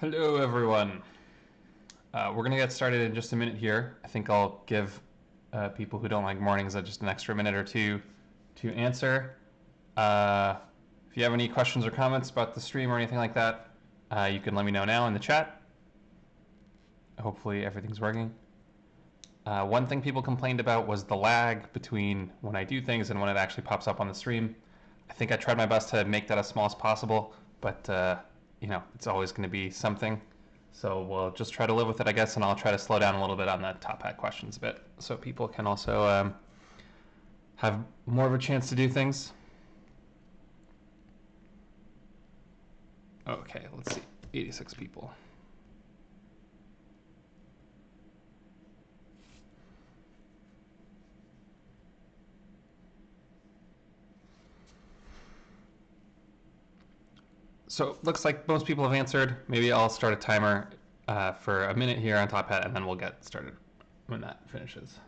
Hello everyone. We're going to get started in just a minute here. I think I'll give people who don't like mornings just an extra minute or two to answer. If you have any questions or comments about the stream or anything like that, you can let me know now in the chat. Hopefully everything's working. One thing people complained about was the lag between when I do things and when it actually pops up on the stream. I think I tried my best to make that as small as possible, but you know, it's always going to be something. So we'll just try to live with it, I guess, and I'll try to slow down a little bit on the top hat questions a bit so people can also have more of a chance to do things. Okay, let's see. 86 people. So it looks like most people have answered. Maybe I'll start a timer for a minute here on top hat, and then we'll get started when that finishes.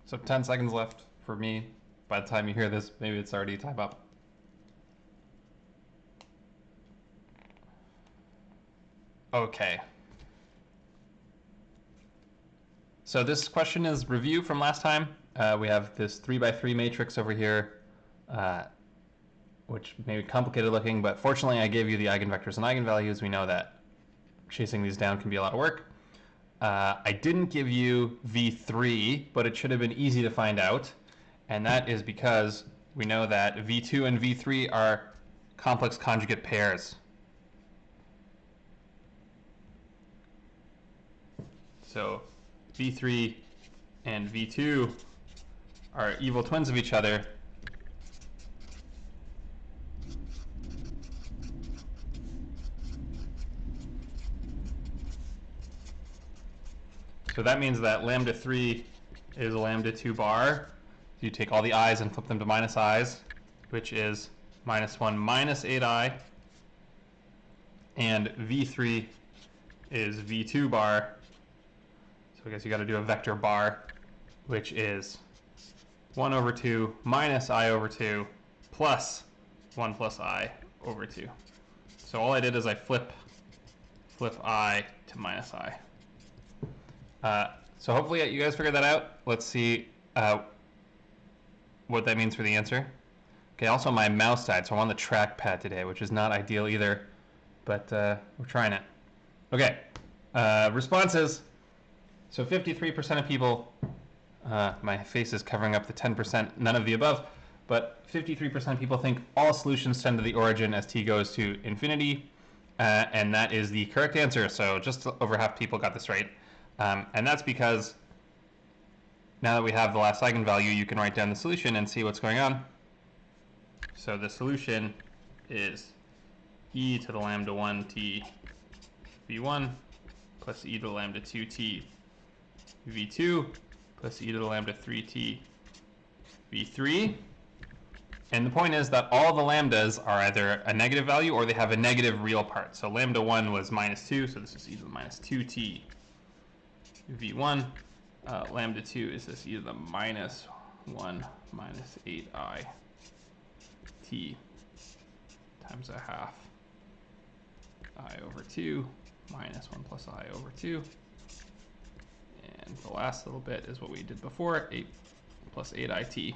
So 10 seconds left for me. By the time you hear this, maybe it's already time up. Okay. So this question is review from last time. We have this 3x3 matrix over here, which may be complicated looking, but fortunately I gave you the eigenvectors and eigenvalues. We know that chasing these down can be a lot of work. I didn't give you V3, but it should have been easy to find out. And that is because we know that V2 and V3 are complex conjugate pairs. So V3 and V2 are evil twins of each other. So that means that lambda 3 is lambda 2 bar. You take all the i's and flip them to minus i's, which is minus 1 minus 8i. And V3 is V2 bar. So I guess you got to do a vector bar, which is 1 over 2 minus I over 2 plus 1 plus I over 2. So all I did is I flip I to minus I. So hopefully you guys figured that out. Let's see what that means for the answer. Okay, also my mouse died, so I'm on the trackpad today, which is not ideal either, but we're trying it. Okay, responses. So 53% of people, my face is covering up the 10%, none of the above, but 53% of people think all solutions tend to the origin as t goes to infinity, and that is the correct answer. So just over half people got this right. And that's because now that we have the last eigenvalue, you can write down the solution and see what's going on. So the solution is e to the lambda 1t v1 plus e to the lambda 2t v2 plus e to the lambda 3t v3. And the point is that all the lambdas are either a negative value or they have a negative real part. So lambda 1 was minus 2, so this is e to the minus 2t v1. Lambda 2 is this e to the minus 1 minus 8i t times a half I over 2 minus 1 plus I over 2. And the last little bit is what we did before, 8 plus 8it.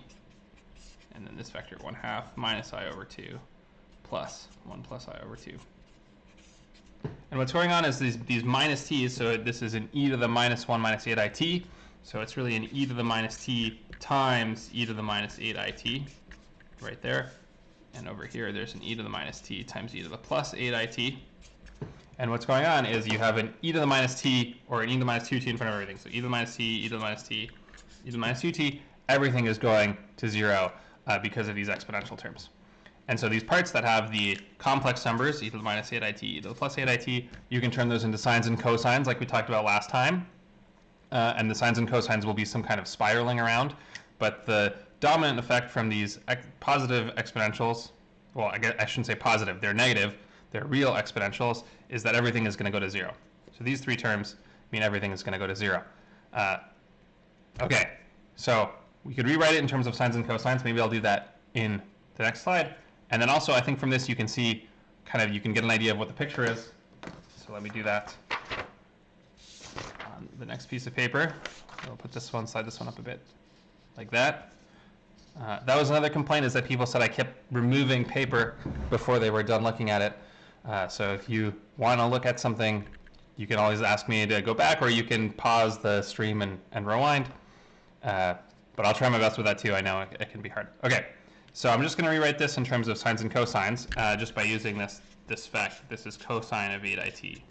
And then this vector 1/2 minus I over 2 plus 1 plus I over 2. And what's going on is these minus t's, so this is an e to the minus 1 minus 8it. So it's really an e to the minus t times e to the minus 8it right there. And over here, there's an e to the minus t times e to the plus 8it. And what's going on is you have an e to the minus t or an e to the minus 2t in front of everything. So e to the minus t, e to the minus t, e to the minus 2t, everything is going to 0 because of these exponential terms. And so these parts that have the complex numbers, e to the minus 8it, e to the plus 8it, you can turn those into sines and cosines like we talked about last time. And the sines and cosines will be some kind of spiraling around. But the dominant effect from these positive exponentials, well, I shouldn't say positive, they're negative, they're real exponentials, is that everything is going to go to 0. So these three terms mean everything is going to go to 0. Okay, so we could rewrite it in terms of sines and cosines. Maybe I'll do that in the next slide. And then also I think from this you can see, you can get an idea of what the picture is. So let me do that on the next piece of paper. I'll put this one, slide this one up a bit, like that. That was another complaint, is that people said I kept removing paper before they were done looking at it. So if you want to look at something, you can always ask me to go back, or you can pause the stream and rewind. But I'll try my best with that too. I know it can be hard. Okay, so I'm just going to rewrite this in terms of sines and cosines just by using this fact. This is cosine of 8it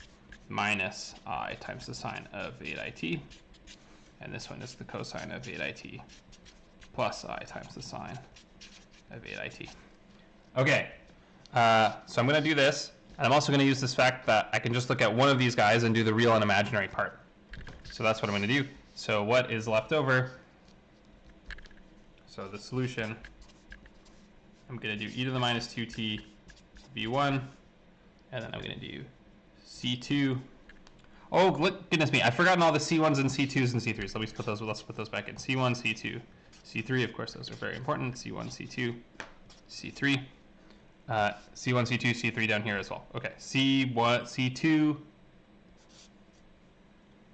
minus I times the sine of 8it. And this one is the cosine of 8it plus I times the sine of 8it. Okay, so I'm going to do this. And I'm also going to use this fact that I can just look at one of these guys and do the real and imaginary part. So that's what I'm going to do. So what is left over? So the solution, I'm going to do e to the minus 2t v1, and then I'm going to do c2. Oh, goodness me, I've forgotten all the c1s and c2s and c3s. Let's put those back in. c1, c2, c3, of course, those are very important. c1, c2, c3. C1, C2, C3 down here as well. Okay, C1, C2, what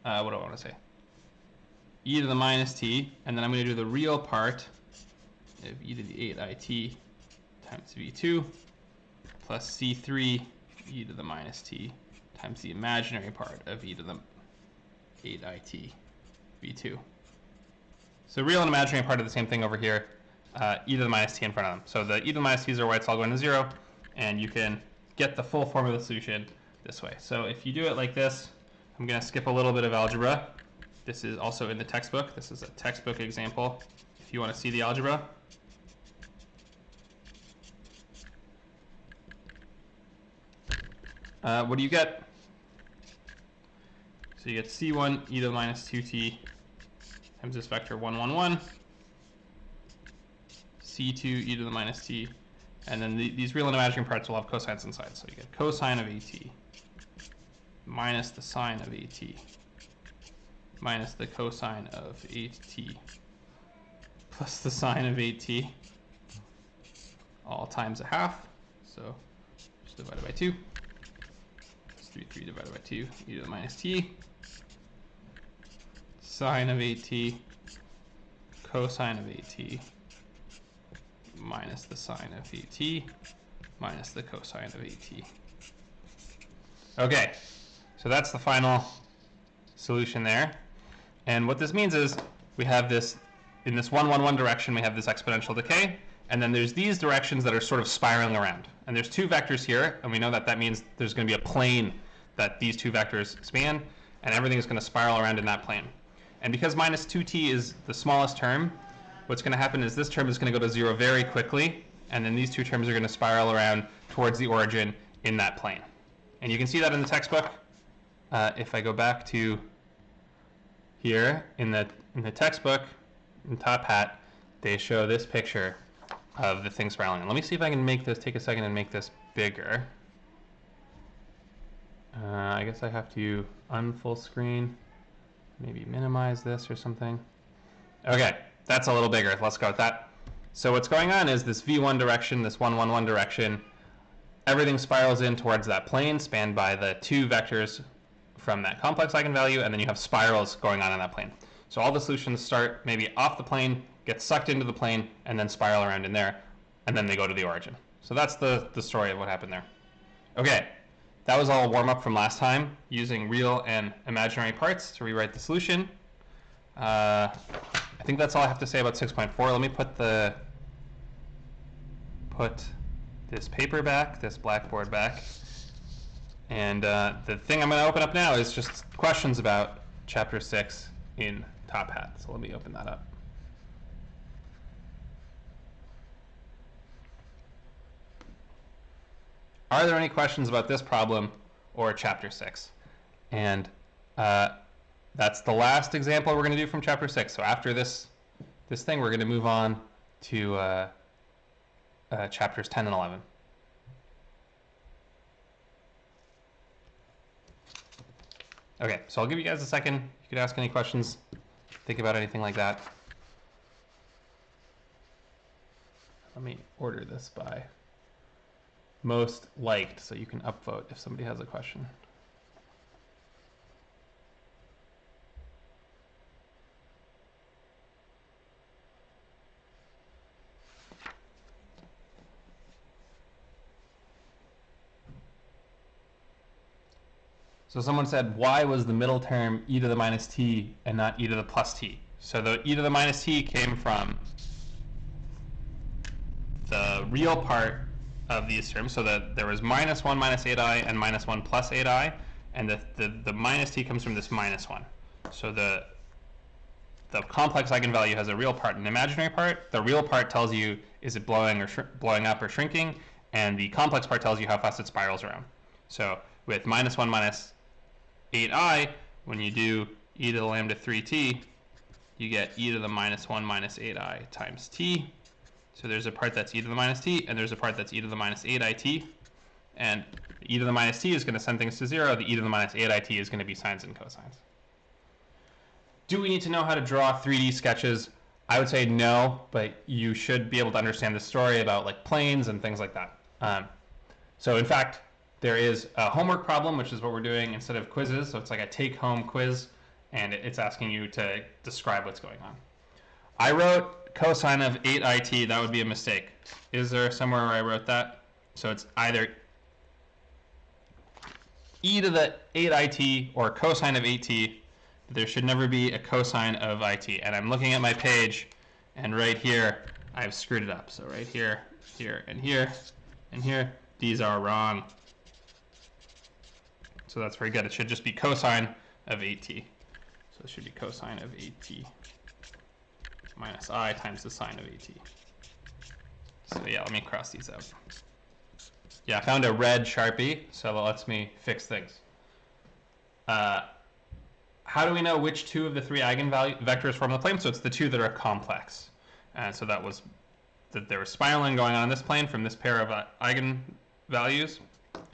do I want to say? E to the minus t, and then I'm going to do the real part of e to the 8it times v2 plus c3 e to the minus t times the imaginary part of e to the 8it v2. So real and imaginary part of the same thing over here. E to the minus t in front of them. So the e to the minus t's are why it's all going to 0, and you can get the full form of the solution this way. So if you do it like this, I'm going to skip a little bit of algebra. This is also in the textbook. This is a textbook example if you want to see the algebra. What do you get? So you get c1 e to the minus 2t times this vector 1, 1, 1. C2 e to the minus t, and then these real and imaginary parts will have cosines inside. So you get cosine of at minus the sine of at minus the cosine of 8t plus the sine of 8t, all times a half. So just divided by 2. That's 3 divided by 2 e to the minus t, sine of 8t, cosine of 8t, minus the sine of 8t minus the cosine of 8t. Okay, so that's the final solution there. And what this means is we have this, in this 1, 1, 1 direction, we have this exponential decay, and then there's these directions that are sort of spiraling around. And there's two vectors here, and we know that that means there's going to be a plane that these two vectors span, and everything is going to spiral around in that plane. And because minus 2t is the smallest term, what's going to happen is this term is going to go to 0 very quickly, and then these two terms are going to spiral around towards the origin in that plane. And you can see that in the textbook. If I go back to here in the textbook, in top hat, they show this picture of the thing spiraling. And let me see if I can make this, take a second and make this bigger. I guess I have to unfull screen, maybe minimize this or something. Okay. That's a little bigger. Let's go with that. So what's going on is this v1 direction, this 1, 1, 1 direction, everything spirals in towards that plane spanned by the two vectors from that complex eigenvalue, and then you have spirals going on in that plane. So all the solutions start maybe off the plane, get sucked into the plane, and then spiral around in there, and then they go to the origin. So that's the story of what happened there. Okay, that was all a warm-up from last time, using real and imaginary parts to rewrite the solution. I think that's all I have to say about 6.4. Let me put this paper back, this blackboard back. And the thing I'm going to open up now is just questions about Chapter 6 in Top Hat. So let me open that up. Are there any questions about this problem or Chapter 6? And that's the last example we're going to do from Chapter 6. So after this thing, we're going to move on to Chapters 10 and 11. Okay, so I'll give you guys a second. You could ask any questions, think about anything like that. Let me order this by most liked so you can upvote if somebody has a question. So someone said, why was the middle term e to the minus t and not e to the plus t? So the e to the minus t came from the real part of these terms, so that there was minus 1 minus 8i and minus 1 plus 8i, and the minus t comes from this minus 1. So the complex eigenvalue has a real part and an imaginary part. The real part tells you, is it blowing up or shrinking, and the complex part tells you how fast it spirals around. So with minus 1 minus 8i, when you do e to the lambda 3t, you get e to the minus 1 minus 8i times t. So there's a part that's e to the minus t, and there's a part that's e to the minus 8it. And e to the minus t is going to send things to 0. The e to the minus 8it is going to be sines and cosines. Do we need to know how to draw 3D sketches? I would say no, but you should be able to understand the story about like planes and things like that. So in fact, there is a homework problem, which is what we're doing instead of quizzes. So it's like a take-home quiz, and it's asking you to describe what's going on. I wrote cosine of 8it. That would be a mistake. Is there somewhere where I wrote that? So it's either e to the 8it or cosine of 8t. There should never be a cosine of it. And I'm looking at my page, and right here, I've screwed it up. So right here, here, and here, and here, these are wrong. So that's very good. It should just be cosine of 8t. So it should be cosine of 8t minus I times the sine of 8t. So yeah, let me cross these out. Yeah, I found a red Sharpie, so that lets me fix things. How do we know which two of the three eigenvectors form the plane? So it's the two that are complex. And so that was that there was spiraling going on in this plane from this pair of eigenvalues,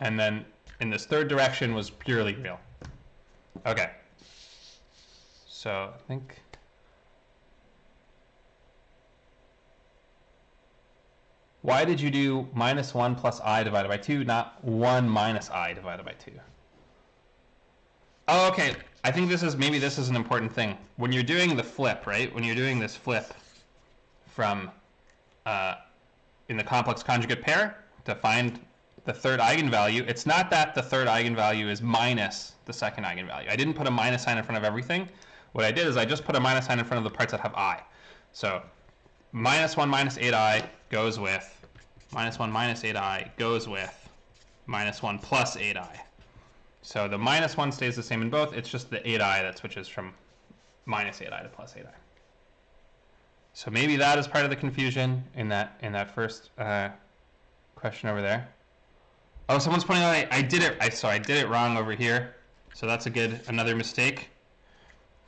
and then in this third direction was purely real. Okay. So I think why did you do minus 1 plus I divided by 2, not 1 minus I divided by 2? Oh, okay. I think maybe this is an important thing. When you're doing the flip, right? When you're doing this flip from in the complex conjugate pair to find the third eigenvalue, it's not that the third eigenvalue is minus the second eigenvalue. I didn't put a minus sign in front of everything. What I did is I just put a minus sign in front of the parts that have I. So minus 1 minus 8i goes with minus 1 minus 8i goes with minus 1 plus 8i. So the minus 1 stays the same in both. It's just the 8i that switches from minus 8i to plus 8i. So maybe that is part of the confusion in that first question over there. Oh, someone's pointing out I did it wrong over here. So that's another mistake.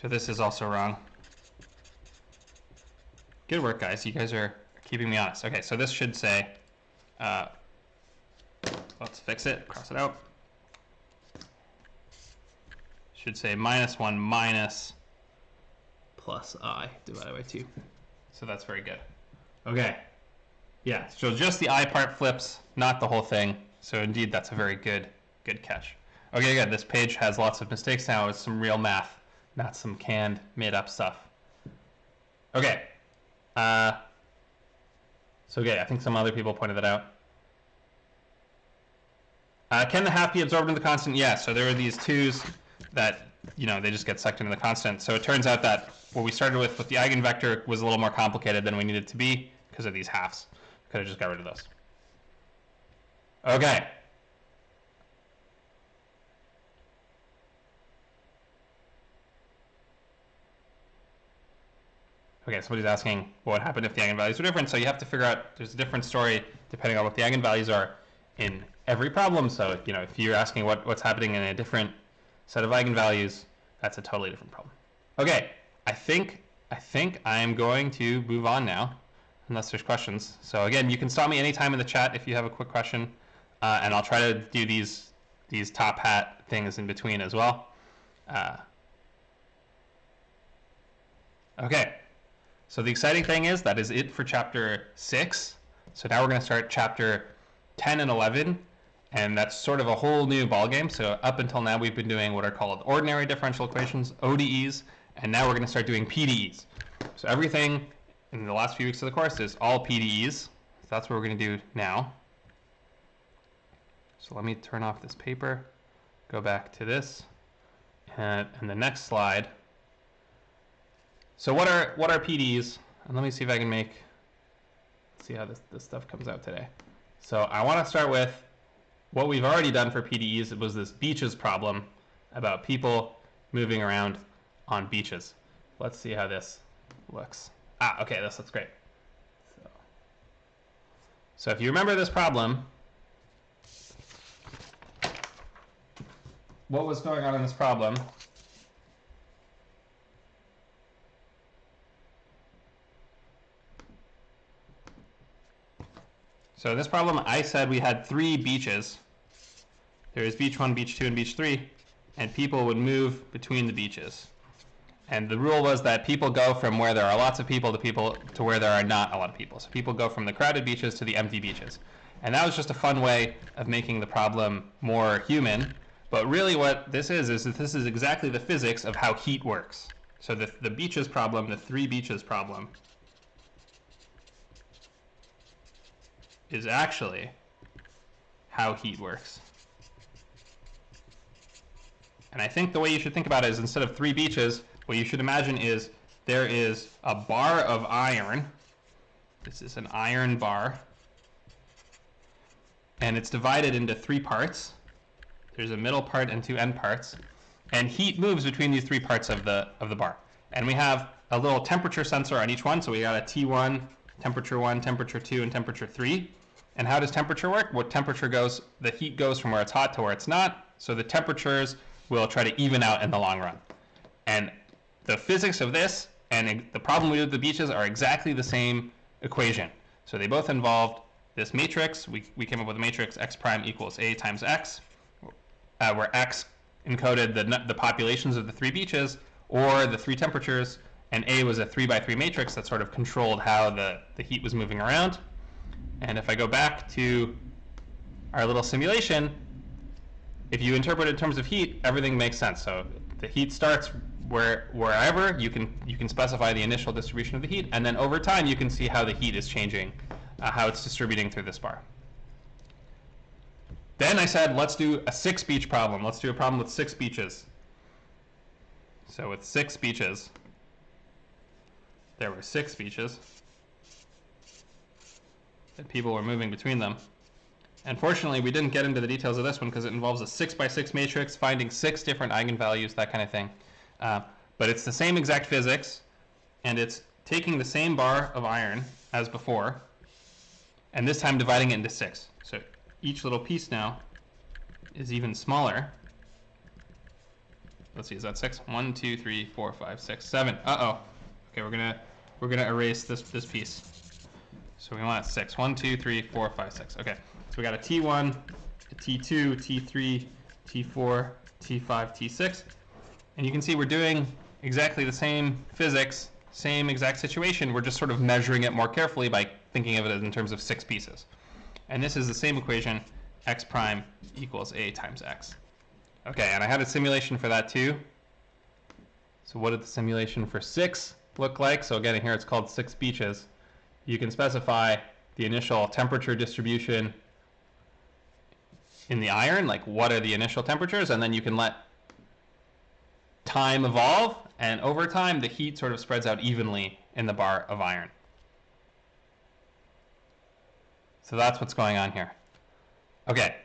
So this is also wrong. Good work, guys. You guys are keeping me honest. Okay, so this should say, let's fix it, cross it out. Should say minus 1 minus plus I divided by 2. So that's very good. Okay. Yeah, so just the I part flips, not the whole thing. So indeed, that's a very good catch. Okay, good. This page has lots of mistakes now. It's some real math, not some canned, made-up stuff. Okay. So okay, I think some other people pointed that out. Can the half be absorbed into the constant? Yeah, so there are these 2's that, they just get sucked into the constant. So it turns out that what we started with the eigenvector was a little more complicated than we needed it to be because of these halves. Could have just got rid of those. Okay. Okay, somebody's asking what happened if the eigenvalues were different. So you have to figure out there's a different story depending on what the eigenvalues are in every problem. So, you know, if you're asking what's happening in a different set of eigenvalues, that's a totally different problem. Okay, I think I'm going to move on now, unless there's questions. So again, you can stop me anytime in the chat if you have a quick question, and I'll try to do these top hat things in between as well. Okay. So the exciting thing is that is it for chapter 6. So now we're going to start chapter 10 and 11, and that's sort of a whole new ballgame. So up until now we've been doing what are called ordinary differential equations, ODEs, and now we're going to start doing PDEs. So everything in the last few weeks of the course is all PDEs. So that's what we're going to do now. So let me turn off this paper, go back to this, and the next slide. So what are PDEs? And let me see if I can see how this stuff comes out today. So I want to start with what we've already done for PDEs. It was this beaches problem about people moving around on beaches. Let's see how this looks. Okay, this looks great. So if you remember this problem, what was going on in this problem? So in this problem, I said we had 3 beaches. There is beach 1, beach 2, and beach 3, and people would move between the beaches. And the rule was that people go from where there are lots of people to where there are not a lot of people. So people go from the crowded beaches to the empty beaches. And that was just a fun way of making the problem more human. But really what this is that this is exactly the physics of how heat works. So the beaches problem, the 3 beaches problem, is actually how heat works. And I think the way you should think about it is instead of 3 beaches, what you should imagine is there is a bar of iron. This is an iron bar. And it's divided into 3 parts. There's a middle part and 2 end parts. And heat moves between these 3 parts of the bar. And we have a little temperature sensor on each one. So we got a T1, temperature 1, temperature 2, and temperature 3. And how does temperature work? What temperature goes, the heat goes from where it's hot to where it's not. So the temperatures will try to even out in the long run. And the physics of this and the problem we did with the beaches are exactly the same equation. So they both involved this matrix. We came up with a matrix x prime equals a times x, where x encoded the populations of the 3 beaches or the 3 temperatures, and A was a 3 by 3 matrix that sort of controlled how the heat was moving around. And if I go back to our little simulation, if you interpret it in terms of heat, everything makes sense. So the heat starts wherever you can specify the initial distribution of the heat, and then over time you can see how the heat is changing, how it's distributing through this bar. Then I said, let's do a 6 beach problem. Let's do a problem with 6 beaches. So with 6 beaches, there were 6 beaches that people were moving between them. And fortunately, we didn't get into the details of this one because it involves a 6 by 6 matrix, finding 6 different eigenvalues, that kind of thing. But it's the same exact physics, and it's taking the same bar of iron as before, and this time dividing it into 6. So each little piece now is even smaller. Let's see, is that 6? 1, 2, 3, 4, 5, 6, 7. Uh-oh. Okay, we're gonna erase this piece. So we want 6. 1, 2, 3, 4, 5, 6. Okay. So we got a T1, a T2, T3, T4, T5, T6. And you can see we're doing exactly the same physics, same exact situation. We're just sort of measuring it more carefully by thinking of it in terms of 6 pieces. And this is the same equation, x prime equals a times x. Okay, and I had a simulation for that too. So what did the simulation for 6 look like? So again, here it's called 6 beaches. You can specify the initial temperature distribution in the iron, like what are the initial temperatures, and then you can let time evolve And over time, the heat sort of spreads out evenly in the bar of iron. So that's what's going on here. Okay,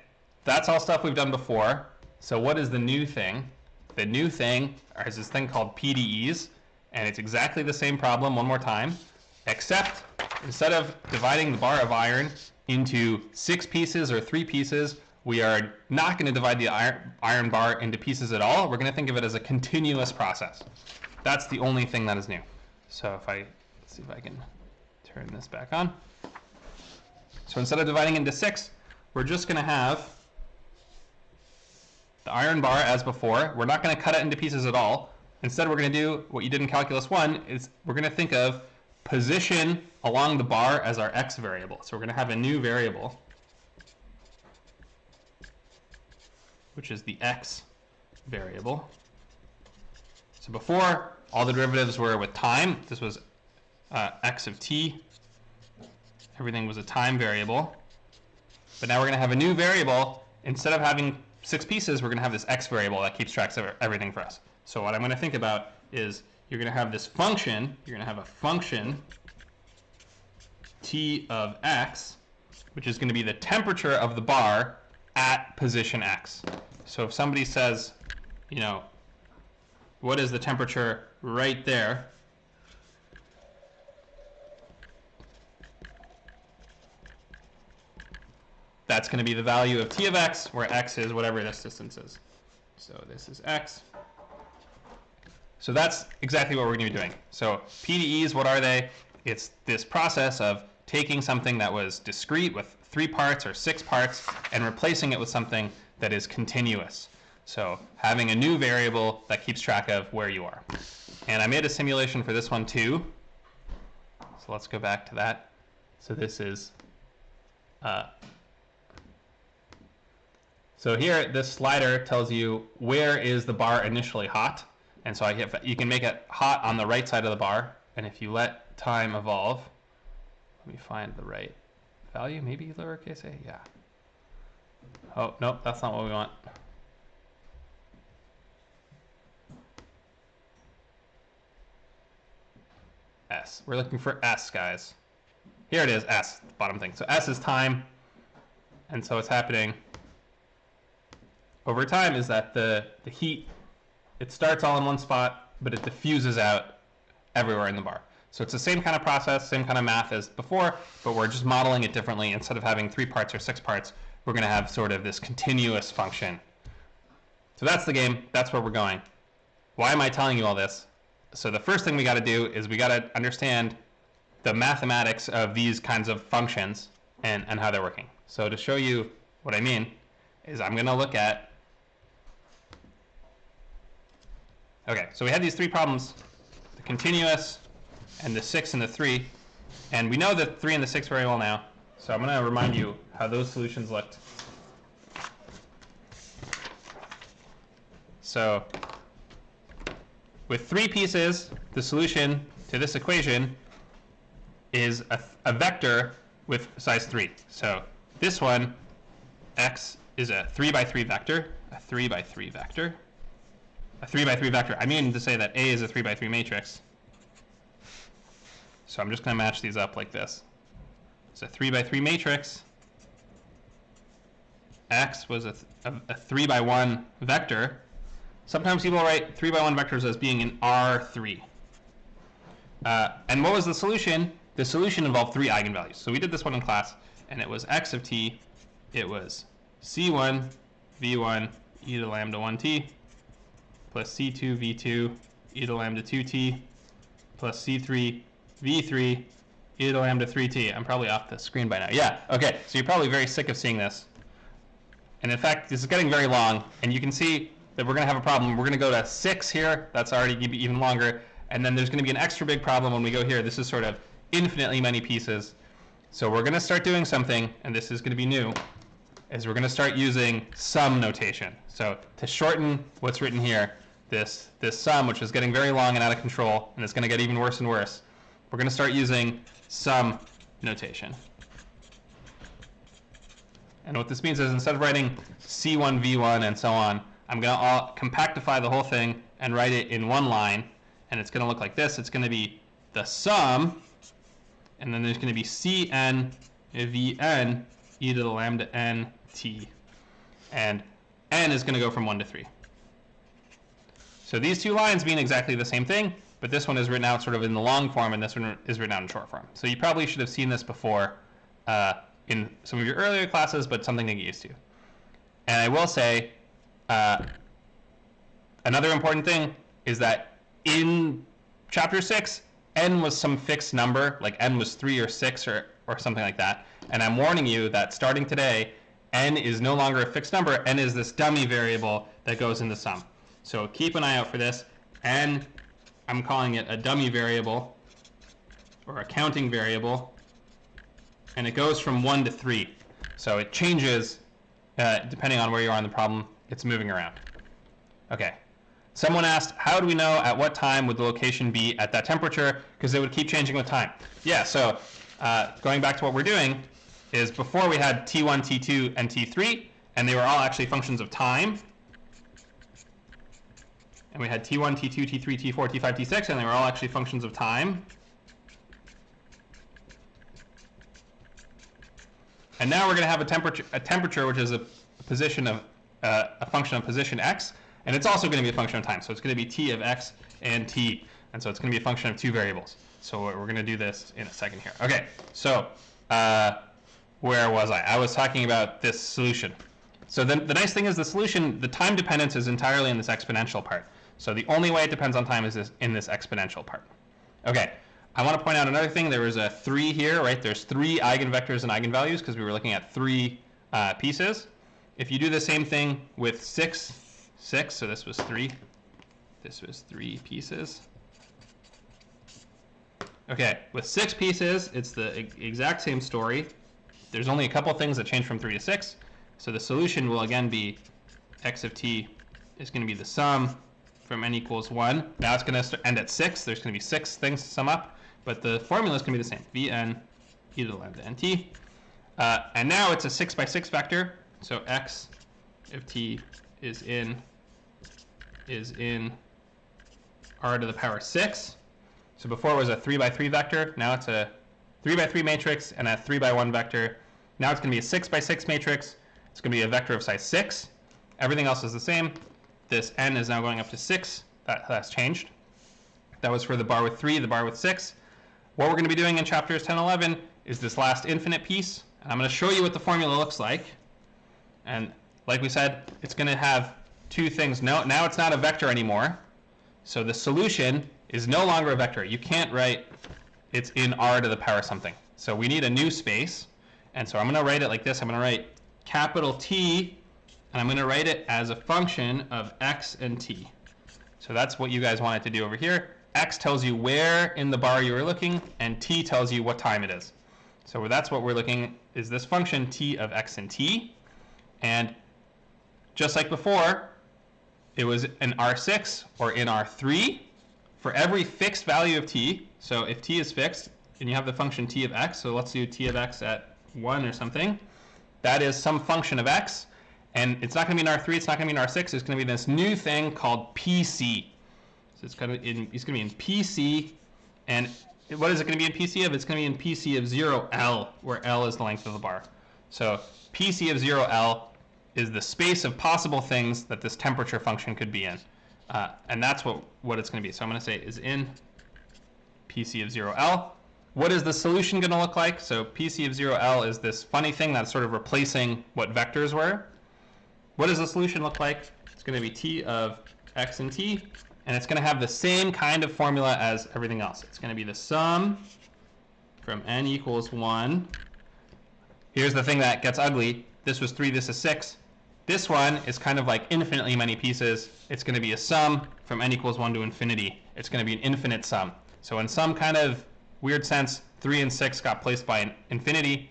that's all stuff we've done before. So what is the new thing? The new thing is this thing called PDEs, and it's exactly the same problem one more time, except instead of dividing the bar of iron into 6 pieces or 3 pieces, we are not going to divide the iron bar into pieces at all. We're going to think of it as a continuous process. That's the only thing that is new. So let's see if I can turn this back on. So instead of dividing into 6, we're just going to have the iron bar as before. We're not going to cut it into pieces at all. Instead, we're going to do what you did in Calculus 1, is we're going to think of position along the bar as our x variable. So we're going to have a new variable, which is the x variable. So before, all the derivatives were with time. This was x of t. Everything was a time variable. But now we're going to have a new variable. Instead of having 6 pieces, we're going to have this x variable that keeps track of everything for us. So what I'm going to think about is you're going to have this function. You're going to have a function t of x, which is going to be the temperature of the bar at position x. So if somebody says, you know, what is the temperature right there? That's going to be the value of t of x, where x is whatever this distance is. So this is x. So that's exactly what we're going to be doing. So PDEs, what are they? It's this process of taking something that was discrete with 3 parts or 6 parts and replacing it with something that is continuous. So having a new variable that keeps track of where you are. And I made a simulation for this one too. So let's go back to that. So this is, so here this slider tells you where is the bar initially hot. And so you can make it hot on the right side of the bar. And if you let time evolve, let me find the right value, maybe lowercase a, yeah. Oh, nope, that's not what we want. S. We're looking for S, guys. Here it is, S, the bottom thing. So S is time. And so what's happening over time is that the heat, it starts all in one spot, but it diffuses out everywhere in the bar. So it's the same kind of process, same kind of math as before, but we're just modeling it differently. Instead of having 3 parts or 6 parts, we're going to have sort of this continuous function. So that's the game. That's where we're going. Why am I telling you all this? So the first thing we got to do is we got to understand the mathematics of these kinds of functions and how they're working. So to show you what I mean is I'm going to look at, okay, so we had these 3 problems, the continuous and the 6 and the 3, and we know the 3 and the 6 very well now. So I'm going to remind you how those solutions looked. So with 3 pieces, the solution to this equation is a vector with size 3. So this one, x, is a 3 by 3 vector, a 3 by 3 vector. A 3 by 3 vector. I mean to say that A is a 3 by 3 matrix. So I'm just going to match these up like this. It's a 3 by 3 matrix. X was a 3 by 1 vector. Sometimes people write 3 by 1 vectors as being in R3. And what was the solution? The solution involved 3 eigenvalues. So we did this one in class, and it was x of t. It was c1 v1 e to the lambda 1t plus c2 v2 e to the lambda 2t plus c3 v3 e to the lambda 3t. I'm probably off the screen by now. Yeah, okay, so you're probably very sick of seeing this. And in fact, this is getting very long, and you can see that we're going to have a problem. We're going to go to 6 here. That's already even longer. And then there's going to be an extra big problem when we go here. This is sort of infinitely many pieces. So we're going to start doing something, and this is going to be new, is we're going to start using sum notation. So to shorten what's written here, this sum, which is getting very long and out of control, and it's going to get even worse and worse, we're going to start using sum notation. And what this means is instead of writing C1, V1, and so on, I'm going to compactify the whole thing and write it in one line. and it's going to look like this. It's going to be the sum, and then there's going to be Cn Vn e to the lambda n t. And n is going to go from 1 to 3. So these two lines mean exactly the same thing, but this one is written out sort of in the long form, and this one is written out in short form. So you probably should have seen this before in some of your earlier classes, but something to get used to. And I will say, another important thing is that in chapter 6, n was some fixed number, like n was 3 or 6 or something like that. And I'm warning you that starting today, n is no longer a fixed number. N is this dummy variable that goes in the sum. So keep an eye out for this. N, I'm calling it a dummy variable or a counting variable, and it goes from 1 to 3. So it changes depending on where you are in the problem. It's moving around. Okay. Someone asked, how do we know at what time would the location be at that temperature? Because it would keep changing with time. Yeah, so going back to what we're doing is before we had T1, T2, and T3, and they were all actually functions of time. And we had T1, T2, T3, T4, T5, T6, and they were all actually functions of time. And now we're going to have a temperature which is a position of a function of position x, and it's also going to be a function of time. So it's going to be t of x and t, and so it's going to be a function of two variables. So we're going to do this in a second here. Okay, so where was I? I was talking about this solution. So the nice thing is the solution, the time dependence is entirely in this exponential part. So the only way it depends on time is in this exponential part. Okay, I want to point out another thing. There was a 3 here, right? There's 3 eigenvectors and eigenvalues because we were looking at 3 pieces. If you do the same thing with 6, so this was 3. This was 3 pieces. Okay, with 6 pieces, it's the exact same story. There's only a couple things that change from 3 to 6. So the solution will again be x of t is going to be the sum from n equals 1. Now it's going to end at 6. There's going to be 6 things to sum up, but the formula is going to be the same. Vn e to the lambda nt. And now it's a 6 by 6 vector. So x of t is in r to the power 6. So before it was a 3 by 3 vector. Now it's a 3 by 3 matrix and a 3 by 1 vector. Now it's going to be a 6 by 6 matrix. It's going to be a vector of size 6. Everything else is the same. This n is now going up to 6. That's changed. That was for the bar with 3, the bar with 6. What we're going to be doing in chapters 10 and 11 is this last infinite piece. And I'm going to show you what the formula looks like. And like we said, it's going to have two things. Now it's not a vector anymore. So the solution is no longer a vector. You can't write it's in r to the power something. So we need a new space. And so I'm going to write it like this. I'm going to write capital T, and I'm going to write it as a function of x and t. So that's what you guys wanted to do over here. X tells you where in the bar you are looking, and t tells you what time it is. So that's what we're looking, is this function t of x and t. And just like before, it was in R6 or in R3. For every fixed value of t, so if t is fixed, and you have the function t of x, so let's do t of x at 1 or something, that is some function of x, and it's not going to be in R3, it's not going to be in R6, it's going to be this new thing called PC. So it's going to be in PC, and what is it going to be in PC of? It's going to be in PC of 0L, where L is the length of the bar. So PC of 0L is the space of possible things that this temperature function could be in. And that's what it's going to be. So I'm going to say is in PC of 0L. What is the solution going to look like? So PC of 0L is this funny thing that's sort of replacing what vectors were. What does the solution look like? It's going to be t of x and t, and it's going to have the same kind of formula as everything else. It's going to be the sum from n equals 1. Here's the thing that gets ugly. This was 3, this is 6. This one is kind of like infinitely many pieces. It's going to be a sum from n equals 1 to infinity. It's going to be an infinite sum. So in some kind of weird sense, 3 and 6 got placed by infinity,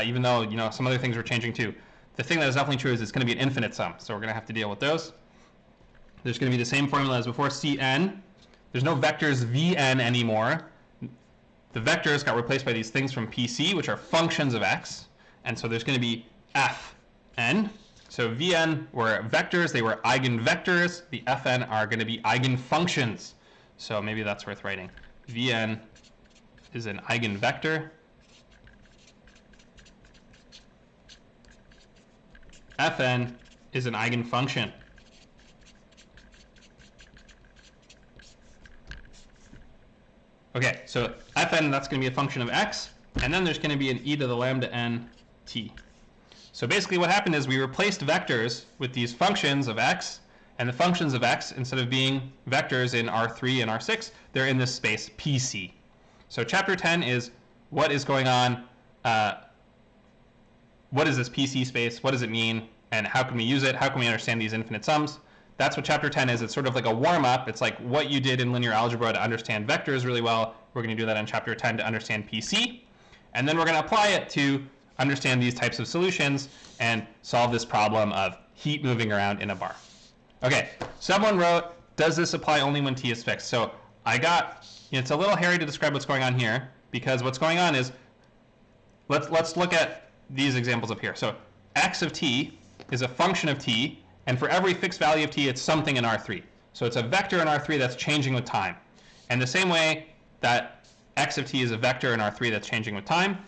even though some other things were changing too. The thing that is definitely true is it's going to be an infinite sum. So we're going to have to deal with those. There's going to be the same formula as before, Cn. There's no vectors Vn anymore. The vectors got replaced by these things from PC, which are functions of x. And so there's going to be Fn. So Vn were vectors, they were eigenvectors. The Fn are going to be eigenfunctions. So maybe that's worth writing. Vn is an eigenvector. Fn is an eigenfunction. Okay, so Fn, that's going to be a function of x, and then there's going to be an e to the lambda n t. So basically what happened is we replaced vectors with these functions of x, and the functions of x, instead of being vectors in R3 and R6, they're in this space PC. So chapter 10 is what is going on, what is this PC space, what does it mean, and how can we use it, how can we understand these infinite sums. That's what chapter 10 is. It's sort of like a warm-up. It's like what you did in linear algebra to understand vectors really well. We're going to do that in chapter 10 to understand PC. And then we're going to apply it to understand these types of solutions and solve this problem of heat moving around in a bar. Okay, someone wrote, does this apply only when t is fixed? So I got, it's a little hairy to describe what's going on here, because what's going on is, let's look at these examples up here. So x of t is a function of t, and for every fixed value of t, it's something in R3. So it's a vector in R3 that's changing with time. And the same way that x of t is a vector in R3 that's changing with time,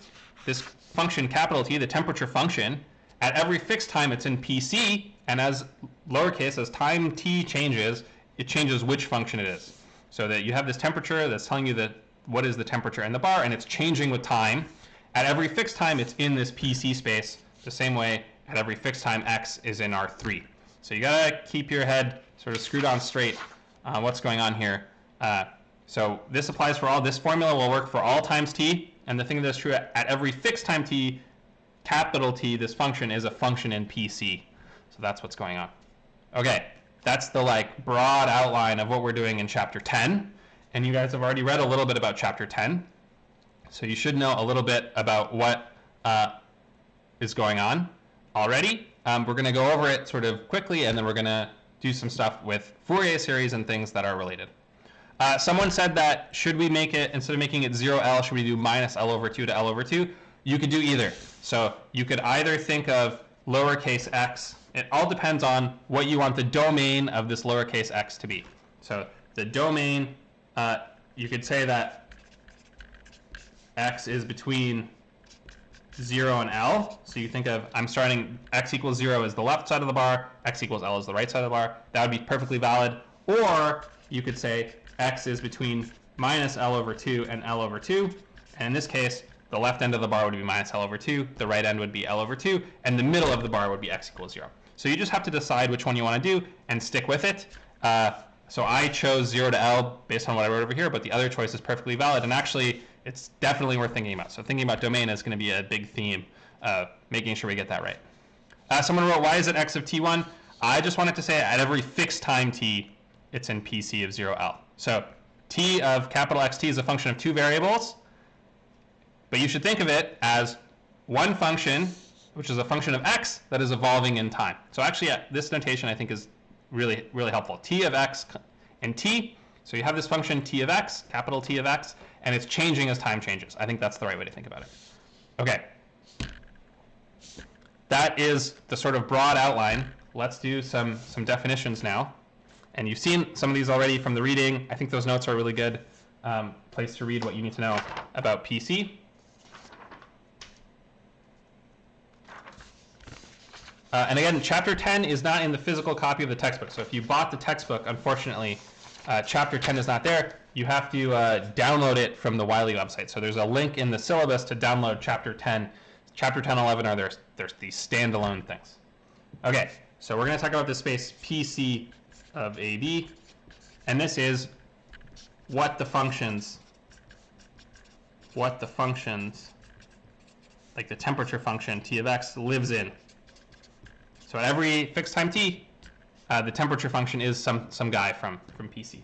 this function capital T, the temperature function, at every fixed time it's in PC, and as lowercase, as time t changes, it changes which function it is. So that you have this temperature that's telling you that what is the temperature in the bar, and it's changing with time. At every fixed time, it's in this PC space, the same way at every fixed time x is in R3. So you gotta keep your head sort of screwed on straight on what's going on here. So this applies for all. This formula will work for all times t, and the thing that's true at every fixed time t, capital T, this function is a function in PC. So that's what's going on. Okay, that's the like broad outline of what we're doing in chapter 10. And you guys have already read a little bit about chapter 10. So you should know a little bit about what is going on already. We're going to go over it sort of quickly, and then we're going to do some stuff with Fourier series and things that are related. Someone said that should we make it, instead of making it 0L, should we do minus L over 2 to L over 2? You could do either. So you could either think of lowercase x. It all depends on what you want the domain of this lowercase x to be. So the domain, you could say that x is between 0 and L. So you think of, I'm starting x equals 0 is the left side of the bar, x equals L is the right side of the bar. That would be perfectly valid. Or you could say x is between minus L over 2 and L over 2. And in this case, the left end of the bar would be minus L over 2, the right end would be L over 2, and the middle of the bar would be x equals 0. So you just have to decide which one you want to do and stick with it. So I chose 0 to L based on what I wrote over here, but the other choice is perfectly valid, and actually it's definitely worth thinking about. So thinking about domain is going to be a big theme, making sure we get that right. Someone wrote, why is it x of t1? I just wanted to say at every fixed time t, it's in PC of 0L. So t of capital XT is a function of two variables, but you should think of it as one function, which is a function of x that is evolving in time. So actually, this notation I think is really, really helpful. T of x and t. So you have this function t of x, capital T of x, and it's changing as time changes. I think that's the right way to think about it. Okay. That is the sort of broad outline. Let's do some definitions now. And you've seen some of these already from the reading. I think those notes are a really good place to read what you need to know about PC. And again, chapter 10 is not in the physical copy of the textbook. So if you bought the textbook, unfortunately, chapter 10 is not there. You have to download it from the Wiley website. So there's a link in the syllabus to download chapter 10. Chapter 10 and 11 are there's these standalone things. Okay, so we're going to talk about this space PC of AB. And this is what the functions, like the temperature function T of x lives in. So at every fixed time t, the temperature function is some guy from PC.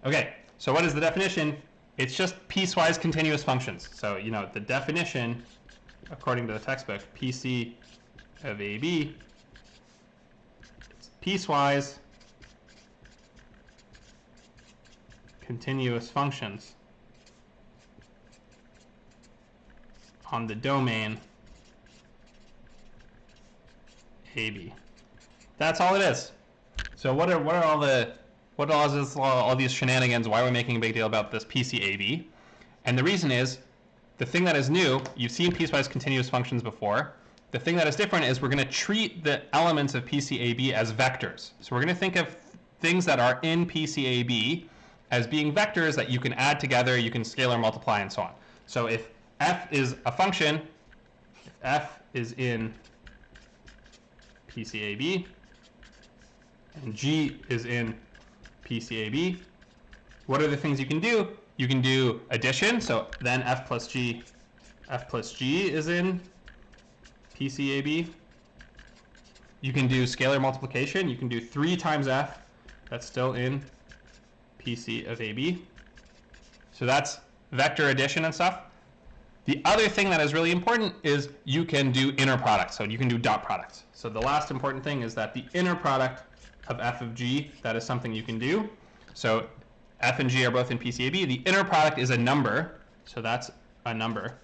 Okay, so what is the definition? It's just piecewise continuous functions. So, you know, the definition, according to the textbook, PC of AB, it's piecewise continuous functions on the domain AB. That's all it is. So what are all the What is all these shenanigans? Why are we making a big deal about this PCAB? And the reason is, the thing that is new, you've seen piecewise continuous functions before. The thing that is different is we're going to treat the elements of PCAB as vectors. So we're going to think of things that are in PCAB as being vectors that you can add together, you can scalar multiply, and so on. So if f is a function, if f is in PCAB, and g is in PCAB, what are the things you can do? You can do addition, so then f plus g is in PCAB. You can do scalar multiplication. You can do 3 times f. That's still in PC of AB. So that's vector addition and stuff. The other thing that is really important is you can do inner product. So you can do dot products. So the last important thing is that the inner product of f of g, that is something you can do. So f and g are both in PCAB. The inner product is a number. So that's a number.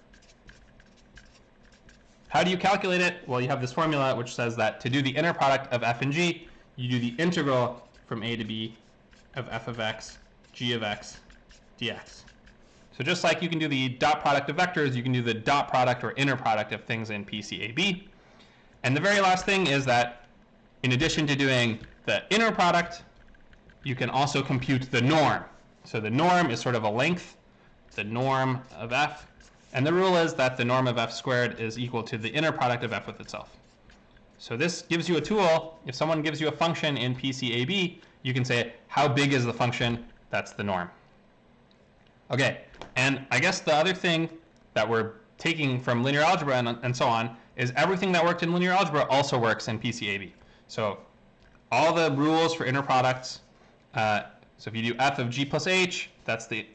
How do you calculate it? Well, you have this formula which says that to do the inner product of f and g, you do the integral from a to b of f of x, g of x, dx. So just like you can do the dot product of vectors, you can do the dot product or inner product of things in PCAB. And the very last thing is that in addition to doing the inner product, you can also compute the norm. So the norm is sort of a length, the norm of f. And the rule is that the norm of f squared is equal to the inner product of f with itself. So this gives you a tool. If someone gives you a function in PCAB, you can say, how big is the function? That's the norm. Okay, and I guess the other thing that we're taking from linear algebra and so on is everything that worked in linear algebra also works in PCAB. So all the rules for inner products, so if you do f of g plus h, that's the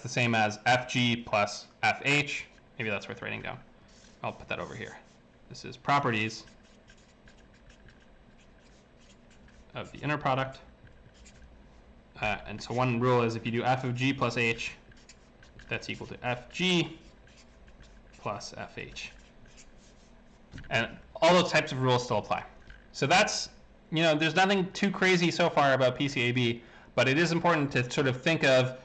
same as fg plus fh. Maybe that's worth writing down. I'll put that over here. This is properties of the inner product. And so one rule is if you do f of g plus h, that's equal to fg plus fh. And all those types of rules still apply. So that's, there's nothing too crazy so far about PCAB, but it is important to sort of think of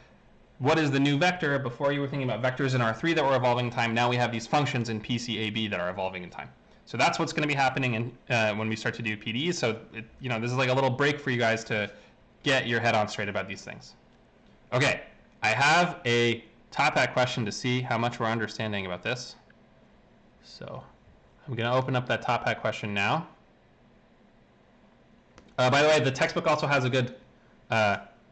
what is the new vector. Before you were thinking about vectors in R3 that were evolving in time. Now we have these functions in PCAB that are evolving in time. So that's what's going to be happening when we start to do PDEs. So this is like a little break for you guys to get your head on straight about these things. Okay, I have a top hat question to see how much we're understanding about this. So I'm going to open up that top hat question now. By the way, the textbook also has a good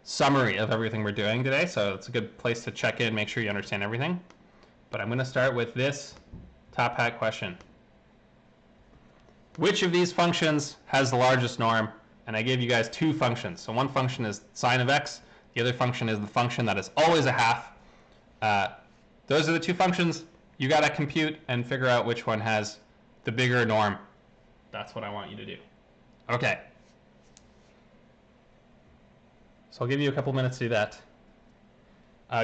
summary of everything we're doing today, so it's a good place to check in, make sure you understand everything. But I'm going to start with this top hat question. Which of these functions has the largest norm? And I gave you guys 2 functions. So one function is sine of x, the other function is the function that is always a half. Those are the 2 functions. You got to compute and figure out which one has the bigger norm. That's what I want you to do. Okay. So I'll give you a couple minutes to do that.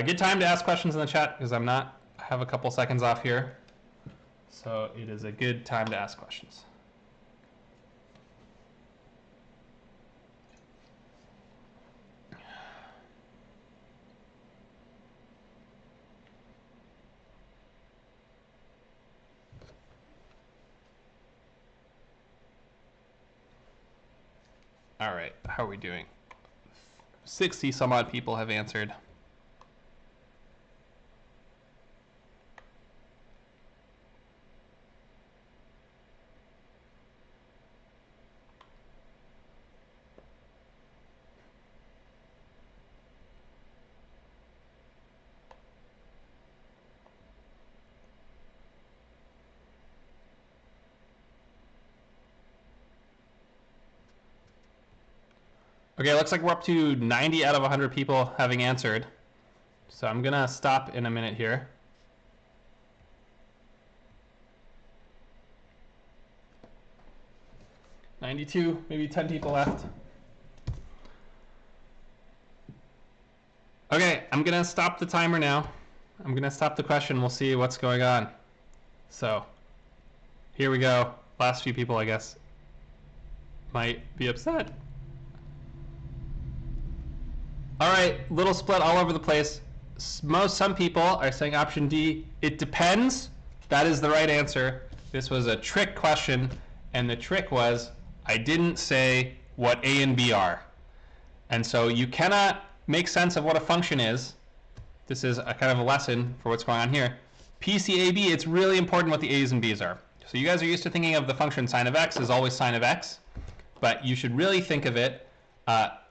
Good time to ask questions in the chat because I have a couple seconds off here. So it is a good time to ask questions. All right, how are we doing? 60 some odd people have answered. Okay, looks like we're up to 90 out of 100 people having answered. So I'm going to stop in a minute here. $92, maybe 10 people left. Okay, I'm going to stop the timer now. I'm going to stop the question. We'll see what's going on. So here we go. Last few people, I guess, might be upset. All right, little split all over the place. Some people are saying option D, it depends. That is the right answer. This was a trick question, and the trick was I didn't say what A and B are. And so you cannot make sense of what a function is. This is a kind of a lesson for what's going on here. PCAB, it's really important what the A's and B's are. So you guys are used to thinking of the function sine of x as always sine of x, but you should really think of it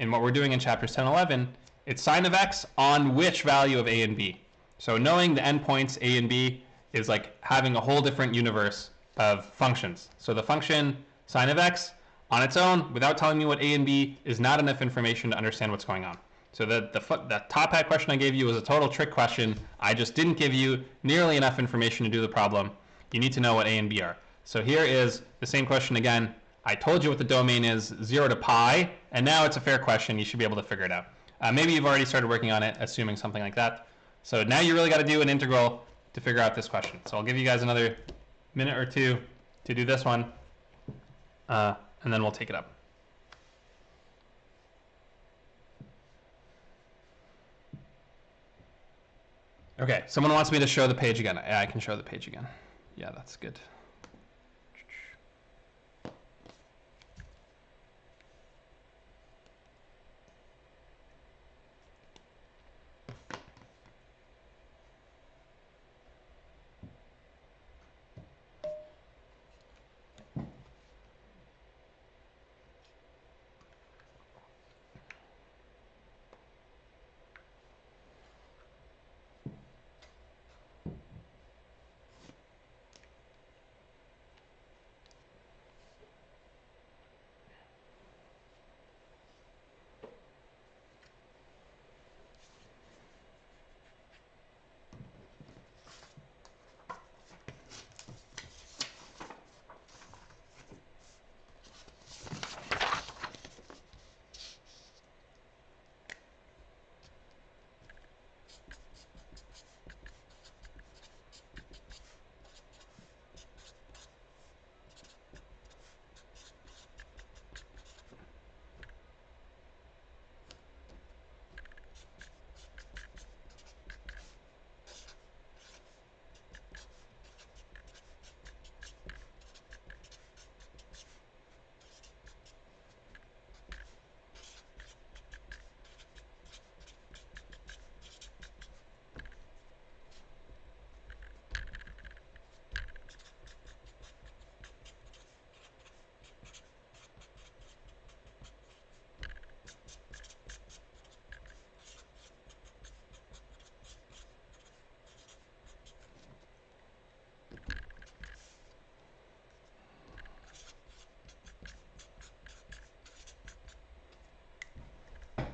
in what we're doing in chapters 10 and 11. It's sine of x on which value of A and B. So knowing the endpoints A and B is like having a whole different universe of functions. So the function sine of x on its own, without telling me what A and B, is not enough information to understand what's going on. So the top hat question I gave you was a total trick question. I just didn't give you nearly enough information to do the problem. You need to know what A and B are. So here is the same question again. I told you what the domain is, 0 to pi, and now it's a fair question. You should be able to figure it out. Maybe you've already started working on it, assuming something like that. So now you really got to do an integral to figure out this question. So I'll give you guys another minute or two to do this one, and then we'll take it up. Okay, someone wants me to show the page again. I can show the page again. Yeah, that's good.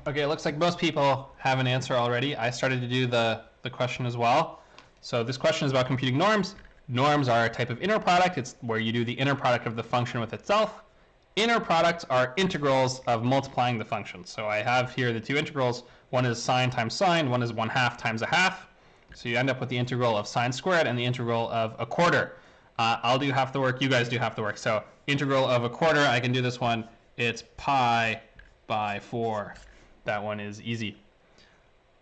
Okay, it looks like most people have an answer already. I started to do the question as well. So this question is about computing norms. Norms are a type of inner product. It's where you do the inner product of the function with itself. Inner products are integrals of multiplying the function. So I have here the two integrals. One is sine times sine. One is 1/2 times 1/2. So you end up with the integral of sine squared and the integral of a quarter. I'll do half the work. You guys do half the work. So integral of a quarter, I can do this one. It's pi by 4. That one is easy.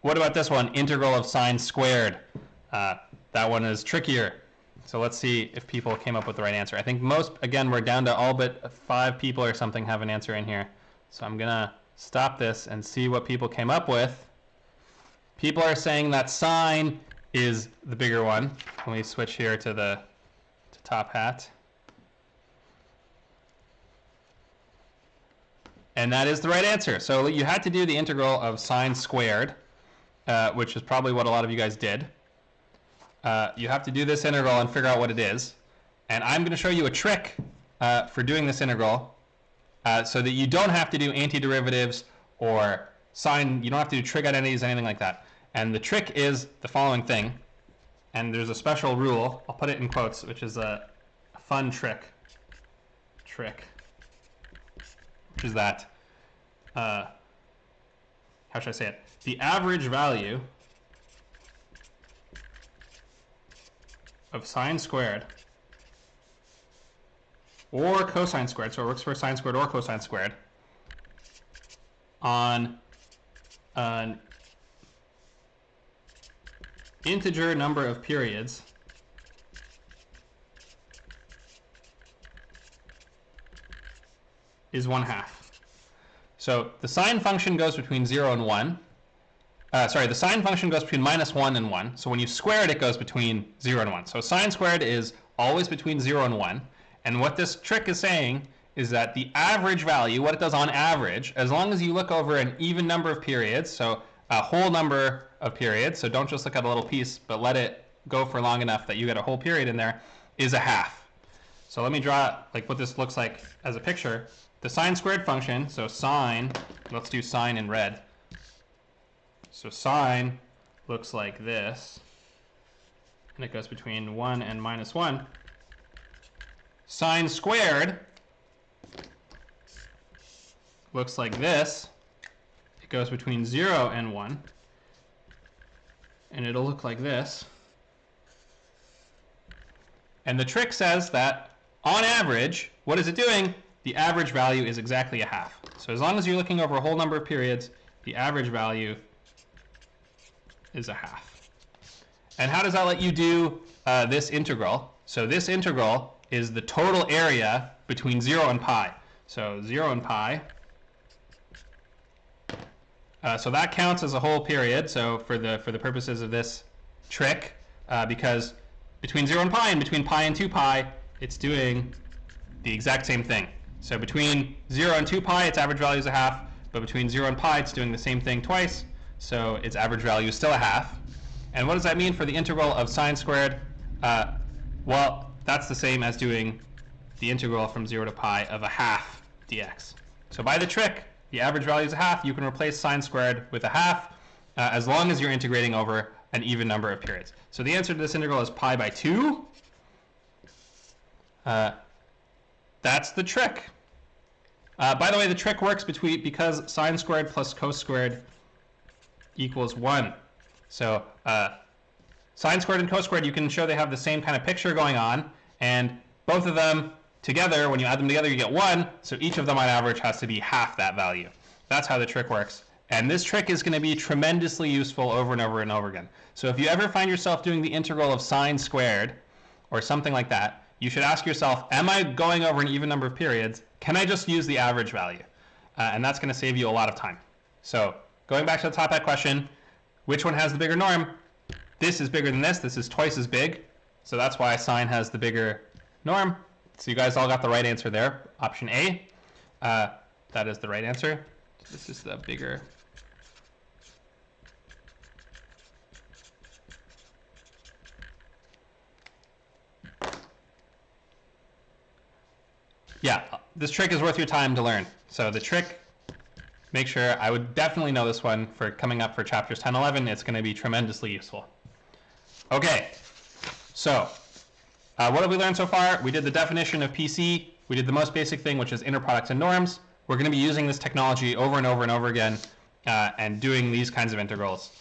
What about this one? Integral of sine squared. That one is trickier. So let's see if people came up with the right answer. I think most, again, we're down to all but 5 people or something have an answer in here. So I'm going to stop this and see what people came up with. People are saying that sine is the bigger one. Let me switch here to top hat. And that is the right answer. So you had to do the integral of sine squared, which is probably what a lot of you guys did. You have to do this integral and figure out what it is. And I'm going to show you a trick for doing this integral so that you don't have to do antiderivatives or sine. You don't have to do trig identities, anything like that. And the trick is the following thing. And there's a special rule. I'll put it in quotes, which is a fun trick. Which is that, how should I say it? The average value of sine squared or cosine squared, so it works for sine squared or cosine squared, on an integer number of periods is 1/2. So the sine function goes between 0 and 1. The sine function goes between -1 and 1. So when you square it, it goes between 0 and 1. So sine squared is always between 0 and 1. And what this trick is saying is that the average value, what it does on average, as long as you look over an even number of periods, so a whole number of periods, so don't just look at a little piece, but let it go for long enough that you get a whole period in there, is 1/2. So let me draw like what this looks like as a picture. The sine squared function, so sine, let's do sine in red. So sine looks like this, and it goes between 1 and -1. Sine squared looks like this. It goes between 0 and 1, and it'll look like this. And the trick says that on average, what is it doing? The average value is exactly 1/2. So as long as you're looking over a whole number of periods, the average value is 1/2. And how does that let you do this integral? So this integral is the total area between 0 and pi. So 0 and pi. So that counts as a whole period. So for the purposes of this trick, because between 0 and pi and between pi and 2 pi, it's doing the exact same thing. So between 0 and 2 pi, its average value is 1/2. But between 0 and pi, it's doing the same thing twice. So its average value is still 1/2. And what does that mean for the integral of sine squared? Well, that's the same as doing the integral from 0 to pi of 1/2 dx. So by the trick, the average value is 1/2. You can replace sine squared with 1/2 as long as you're integrating over an even number of periods. So the answer to this integral is pi by 2. That's the trick. By the way, the trick works because sine squared plus cos squared equals 1. So sine squared and cos squared, you can show they have the same kind of picture going on, and both of them together, when you add them together, you get 1, so each of them on average has to be 1/2 that value. That's how the trick works. And this trick is going to be tremendously useful over and over and over again. So if you ever find yourself doing the integral of sine squared, or something like that, you should ask yourself, am I going over an even number of periods? Can I just use the average value? And that's going to save you a lot of time. So going back to the top hat question, which one has the bigger norm? This is bigger than this. This is twice as big. So that's why sine has the bigger norm. So you guys all got the right answer there. Option A. That is the right answer. This is the bigger. Yeah, this trick is worth your time to learn. So the trick, make sure, I would definitely know this one for coming up for chapters 10, 11. It's going to be tremendously useful. Okay, so what have we learned so far? We did the definition of PC. We did the most basic thing, which is inner products and norms. We're going to be using this technology over and over and over again and doing these kinds of integrals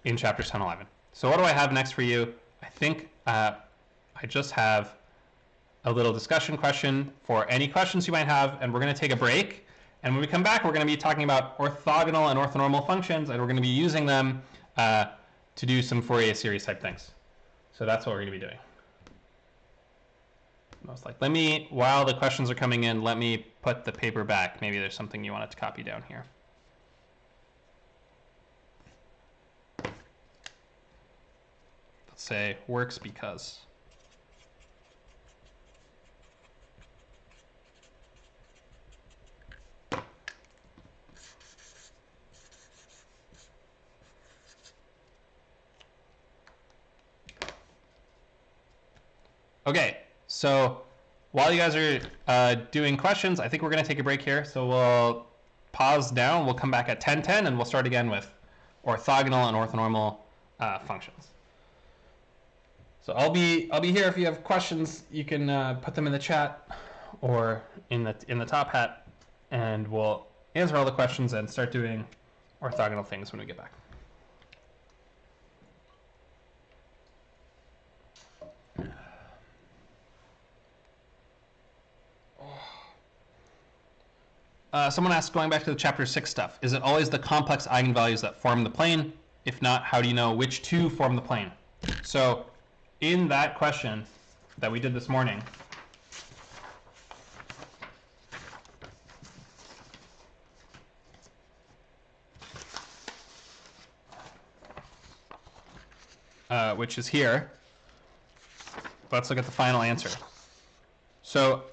in chapters 10, 11. So what do I have next for you? I think I just have a little discussion question for any questions you might have, and we're going to take a break. And when we come back, we're going to be talking about orthogonal and orthonormal functions, and we're going to be using them to do some Fourier series type things. So that's what we're going to be doing. Most likely. While the questions are coming in, let me put the paper back. Maybe there's something you wanted to copy down here. Let's say works because. Okay, so while you guys are doing questions, I think we're going to take a break here. So we'll pause down. We'll come back at 10:10, and we'll start again with orthogonal and orthonormal functions. So I'll be here if you have questions. You can put them in the chat or in the top hat, and we'll answer all the questions and start doing orthogonal things when we get back. Someone asked, going back to the chapter 6 stuff, is it always the complex eigenvalues that form the plane? If not, how do you know which two form the plane? So in that question that we did this morning, which is here, let's look at the final answer. So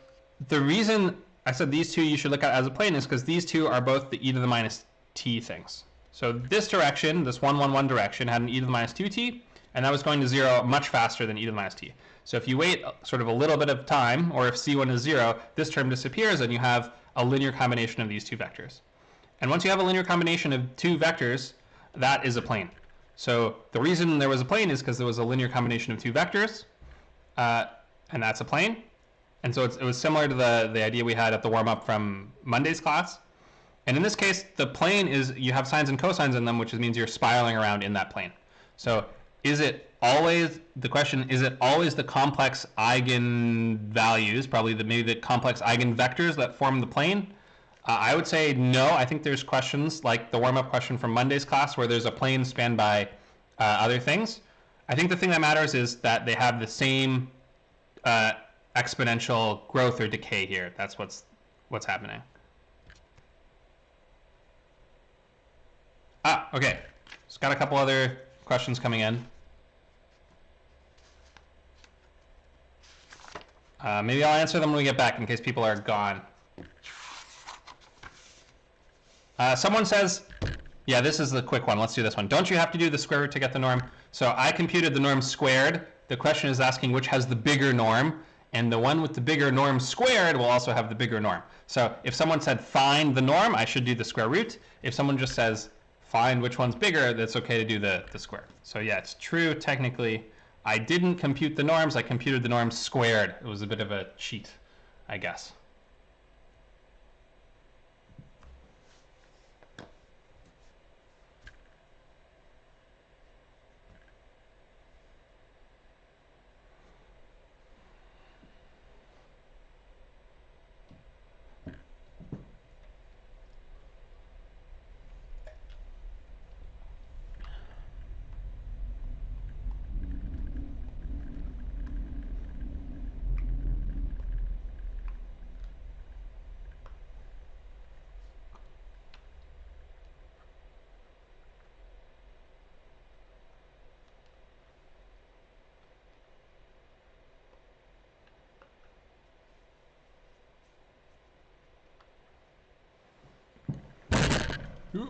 the reason I said these two you should look at as a plane is because these two are both the e to the minus t things. So this direction, this 1, 1, 1 direction, had an e to the minus 2t, and that was going to 0 much faster than e to the minus t. So if you wait sort of a little bit of time, or if c1 is 0, this term disappears, and you have a linear combination of these two vectors. And once you have a linear combination of two vectors, that is a plane. So the reason there was a plane is because there was a linear combination of two vectors, and that's a plane. And so it was similar to the idea we had at the warm-up from Monday's class. And in this case, the plane is, you have sines and cosines in them, which means you're spiraling around in that plane. So is it always, the question, is it always the complex eigenvalues, probably maybe the complex eigenvectors that form the plane? I would say no. I think there's questions like the warm-up question from Monday's class where there's a plane spanned by other things. I think the thing that matters is that they have the same exponential growth or decay here. That's what's happening. Okay. Just got a couple other questions coming in. Maybe I'll answer them when we get back in case people are gone. Someone says, yeah, this is the quick one. Let's do this one. Don't you have to do the square root to get the norm? So I computed the norm squared. The question is asking which has the bigger norm, and the one with the bigger norm squared will also have the bigger norm. So if someone said find the norm, I should do the square root. If someone just says find which one's bigger, that's okay to do the square. So yeah, it's true technically. I didn't compute the norms. I computed the norms squared. It was a bit of a cheat, I guess. Ooh.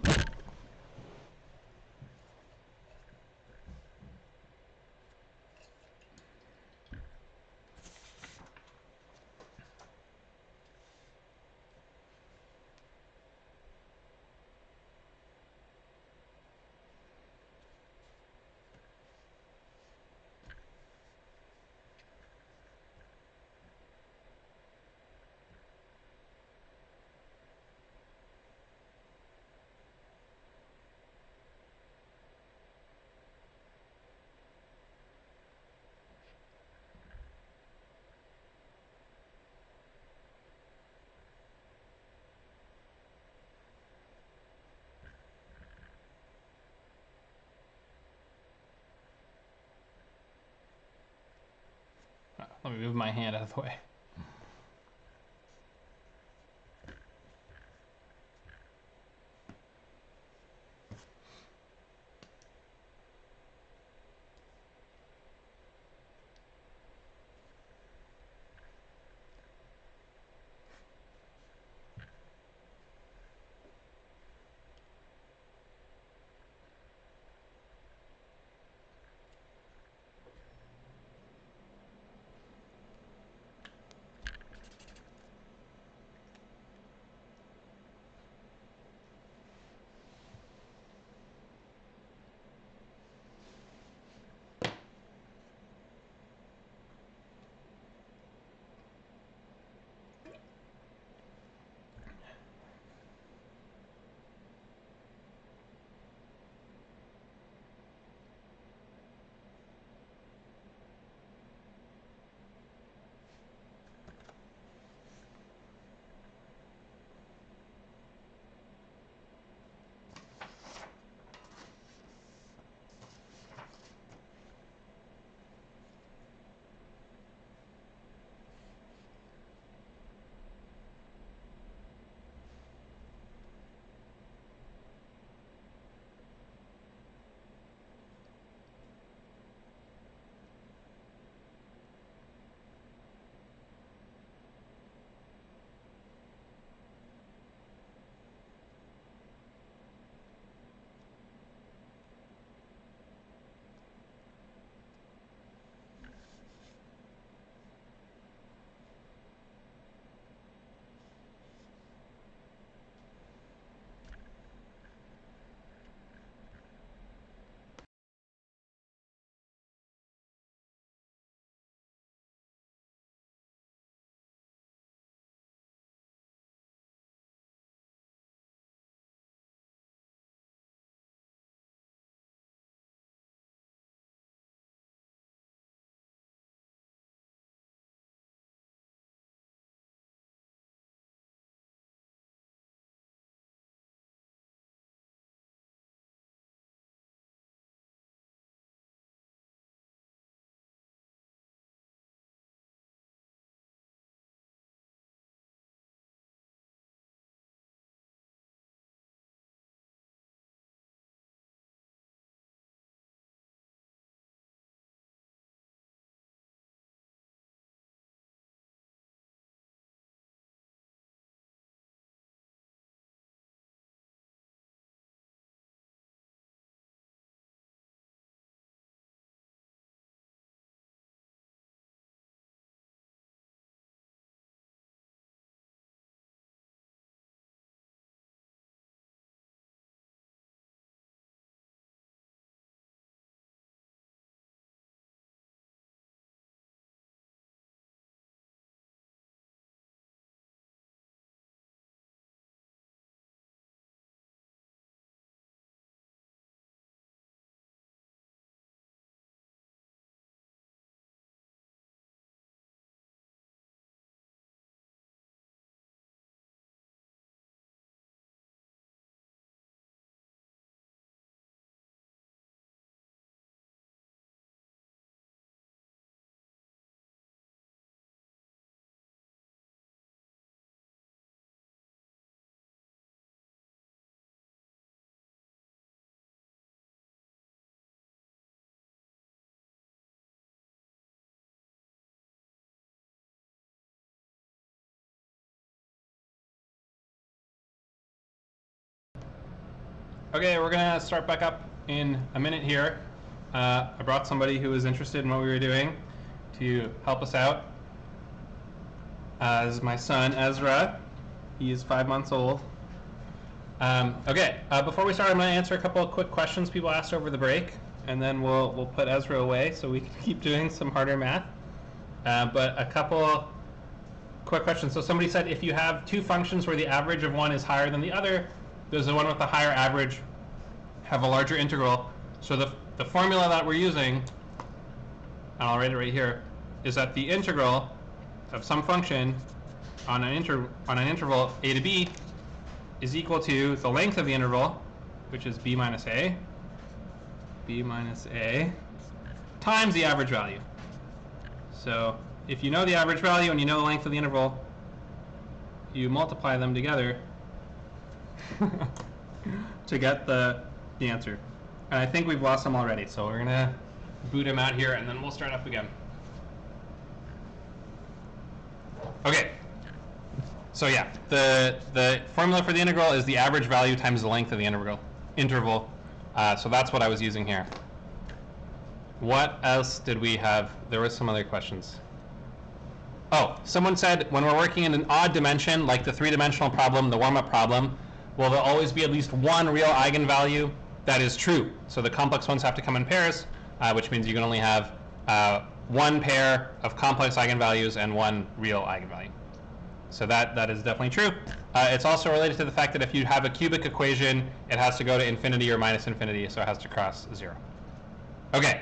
Let me move my hand out of the way. Okay, we're gonna start back up in a minute here. I brought somebody who was interested in what we were doing to help us out. This is my son, Ezra. He is 5 months old. Before we start, I'm going to answer a couple of quick questions people asked over the break, and then we'll put Ezra away so we can keep doing some harder math. But a couple quick questions. So somebody said if you have two functions where the average of one is higher than the other, does the one with the higher average have a larger integral? So the formula that we're using, and I'll write it right here, is that the integral of some function on an interval a to b is equal to the length of the interval, which is b minus a, times the average value. So if you know the average value and you know the length of the interval, you multiply them together to get the answer. And I think we've lost them already, so we're going to boot him out here and then we'll start up again. Okay. So yeah, the formula for the integral is the average value times the length of the interval. So that's what I was using here. What else did we have? There were some other questions. Oh, someone said when we're working in an odd dimension, like the three-dimensional problem, the warm-up problem, will there always be at least one real eigenvalue? That is true. So the complex ones have to come in pairs, which means you can only have one pair of complex eigenvalues and one real eigenvalue. So that is definitely true. It's also related to the fact that if you have a cubic equation, it has to go to infinity or minus infinity, so it has to cross 0. Okay.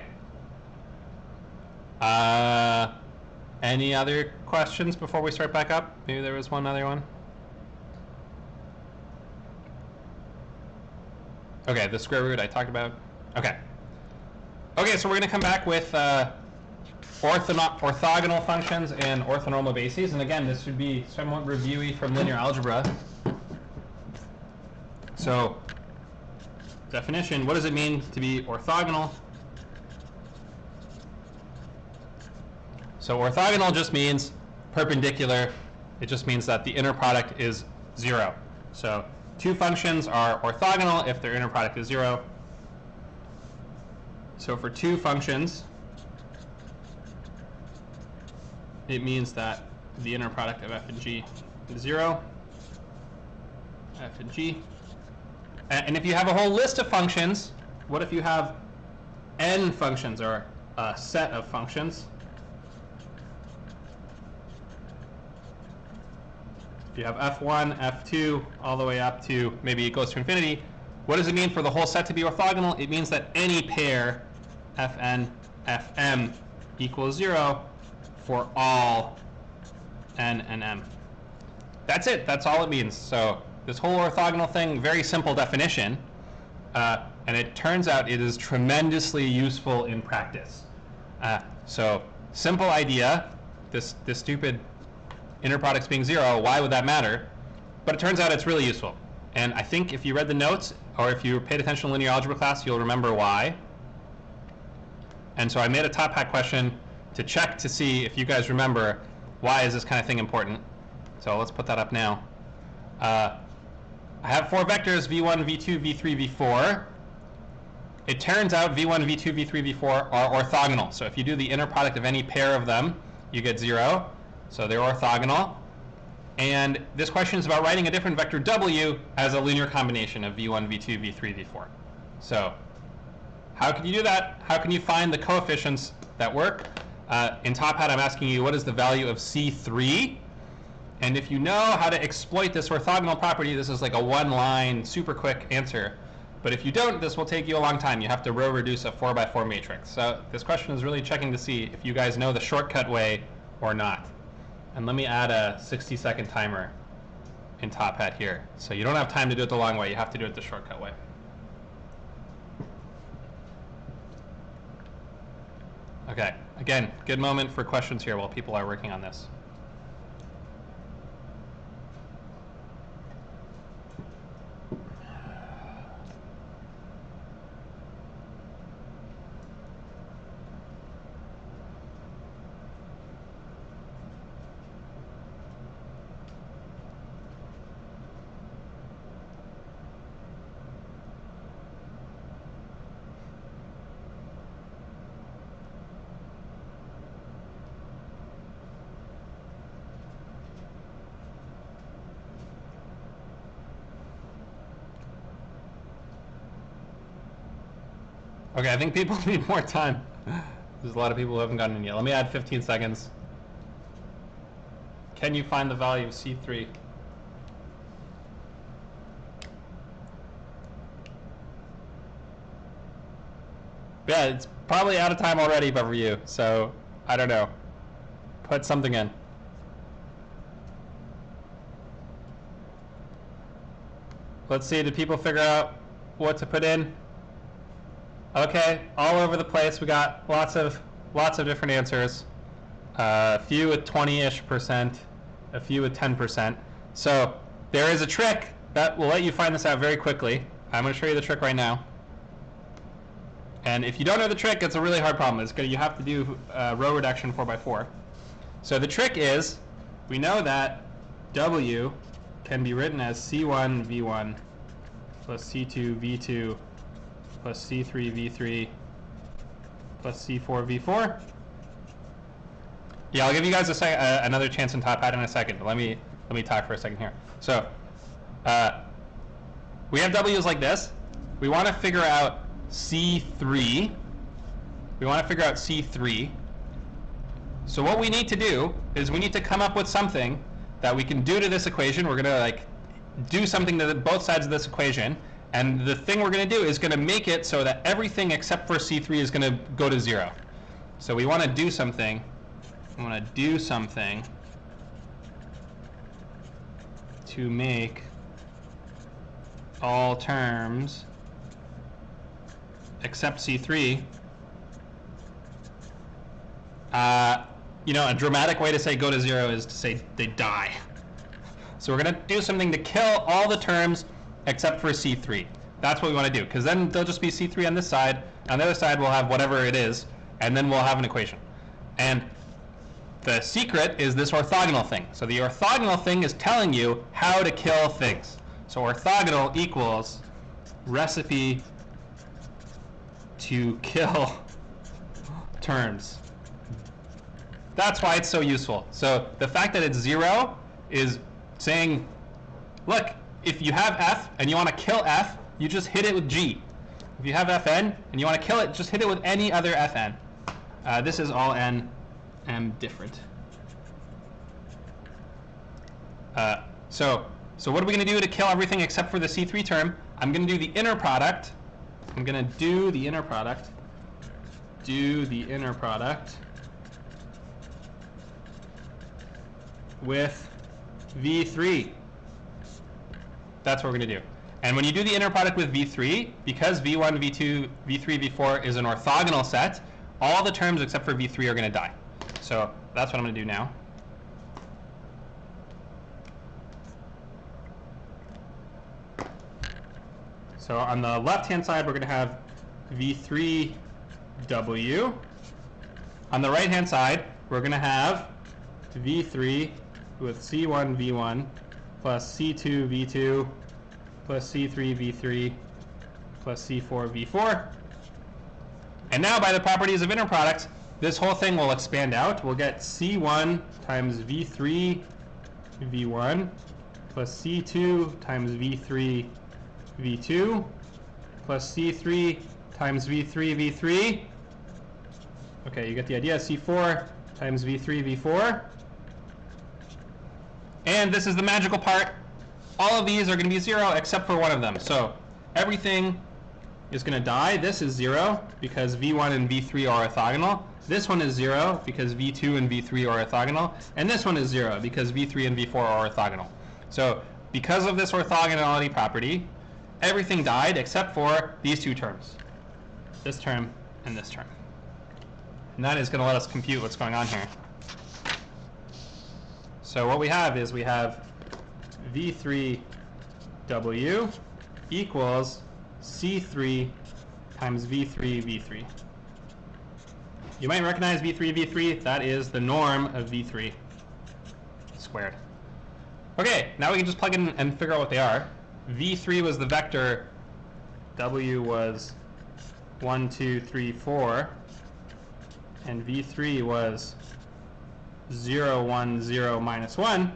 Any other questions before we start back up? Maybe there was one other one. Okay, the square root I talked about. Okay. Okay, so we're going to come back with orthogonal functions and orthonormal bases. And again, this should be somewhat reviewy from linear algebra. So, definition, what does it mean to be orthogonal? So orthogonal just means perpendicular. It just means that the inner product is 0. So two functions are orthogonal if their inner product is 0. So for two functions, it means that the inner product of f and g is 0. F and g. And if you have a whole list of functions, what if you have n functions, or a set of functions? If you have f1, f2, all the way up to maybe it goes to infinity, what does it mean for the whole set to be orthogonal? It means that any pair fn, fm equals 0 for all n and m. That's it. That's all it means. So this whole orthogonal thing, very simple definition, and it turns out it is tremendously useful in practice. So simple idea, this stupid inner products being 0, why would that matter? But it turns out it's really useful. And I think if you read the notes, or if you paid attention to linear algebra class, you'll remember why. And so I made a top hat question to check to see if you guys remember why is this kind of thing important. So let's put that up now. I have 4 vectors, v1, v2, v3, v4. It turns out v1, v2, v3, v4 are orthogonal. So if you do the inner product of any pair of them, you get 0. So they're orthogonal. And this question is about writing a different vector w as a linear combination of v1, v2, v3, v4. So how can you do that? How can you find the coefficients that work? In top hat, I'm asking you, what is the value of C3? And if you know how to exploit this orthogonal property, this is like a one-line, super quick answer. But if you don't, this will take you a long time. You have to row reduce a 4x4 matrix. So this question is really checking to see if you guys know the shortcut way or not. And let me add a 60-second timer in top hat here. So you don't have time to do it the long way. You have to do it the shortcut way. Okay, again, good moment for questions here while people are working on this. Okay, I think people need more time. There's a lot of people who haven't gotten in yet. Let me add 15 seconds. Can you find the value of C3? Yeah, it's probably out of time already, but for you. So, I don't know. Put something in. Let's see, did people figure out what to put in? Okay, all over the place. We got lots of different answers. A few with 20-ish%, a few with 10%. So there is a trick that will let you find this out very quickly. I'm going to show you the trick right now. And if you don't know the trick, it's a really hard problem. You have to do row reduction 4x4. So the trick is, we know that W can be written as C1 V1 plus C2 V2 plus C3 V3 plus C4 V4. Yeah, I'll give you guys another chance in Top Hat in a second. But let me talk for a second here. So we have W's like this. We want to figure out C3. We want to figure out C3. So what we need to do is we need to come up with something that we can do to this equation. We're going to do something to both sides of this equation. And the thing we're going to do is going to make it so that everything except for C3 is going to go to 0. So we want to do something. I want to do something to make all terms except C3. A dramatic way to say go to 0 is to say they die. So we're going to do something to kill all the terms except for C3. That's what we want to do, because then there'll just be C3 on this side. On the other side, we'll have whatever it is, and then we'll have an equation. And the secret is this orthogonal thing. So the orthogonal thing is telling you how to kill things. So orthogonal equals recipe to kill terms. That's why it's so useful. So the fact that it's 0 is saying, look, if you have f and you want to kill f, you just hit it with g. If you have fn and you want to kill it, just hit it with any other fn. This is all n m different. So what are we going to do to kill everything except for the C3 term? I'm going to do the inner product. I'm going to do the inner product. With V3. That's what we're going to do. And when you do the inner product with V3, because V1, V2, V3, V4 is an orthogonal set, all the terms except for V3 are going to die. So that's what I'm going to do now. So on the left-hand side, we're going to have V3W. On the right-hand side, we're going to have V3 with C1 V1 plus C2 V2 plus C3 V3 plus C4 V4. And now by the properties of inner products, this whole thing will expand out. We'll get C1 times V3 V1 plus C2 times V3 V2 plus C3 times V3 V3. Okay, you get the idea. C4 times V3 V4. And this is the magical part. All of these are going to be 0 except for one of them. So everything is going to die. This is 0 because V1 and V3 are orthogonal. This one is 0 because V2 and V3 are orthogonal. And this one is 0 because V3 and V4 are orthogonal. So because of this orthogonality property, everything died except for these two terms. This term and this term. And that is going to let us compute what's going on here. So what we have is we have V3W equals C3 times V3 V3. You might recognize V3 V3. That is the norm of V3 squared. Okay, now we can just plug in and figure out what they are. V3 was the vector, W was 1, 2, 3, 4, and V3 was 0, 1, 0, minus 1.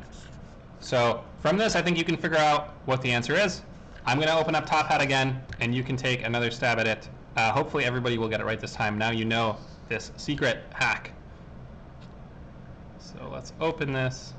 So from this, I think you can figure out what the answer is. I'm going to open up Top Hat again, and you can take another stab at it Hopefully everybody will get it right this time. Now you know this secret hack. So let's open this,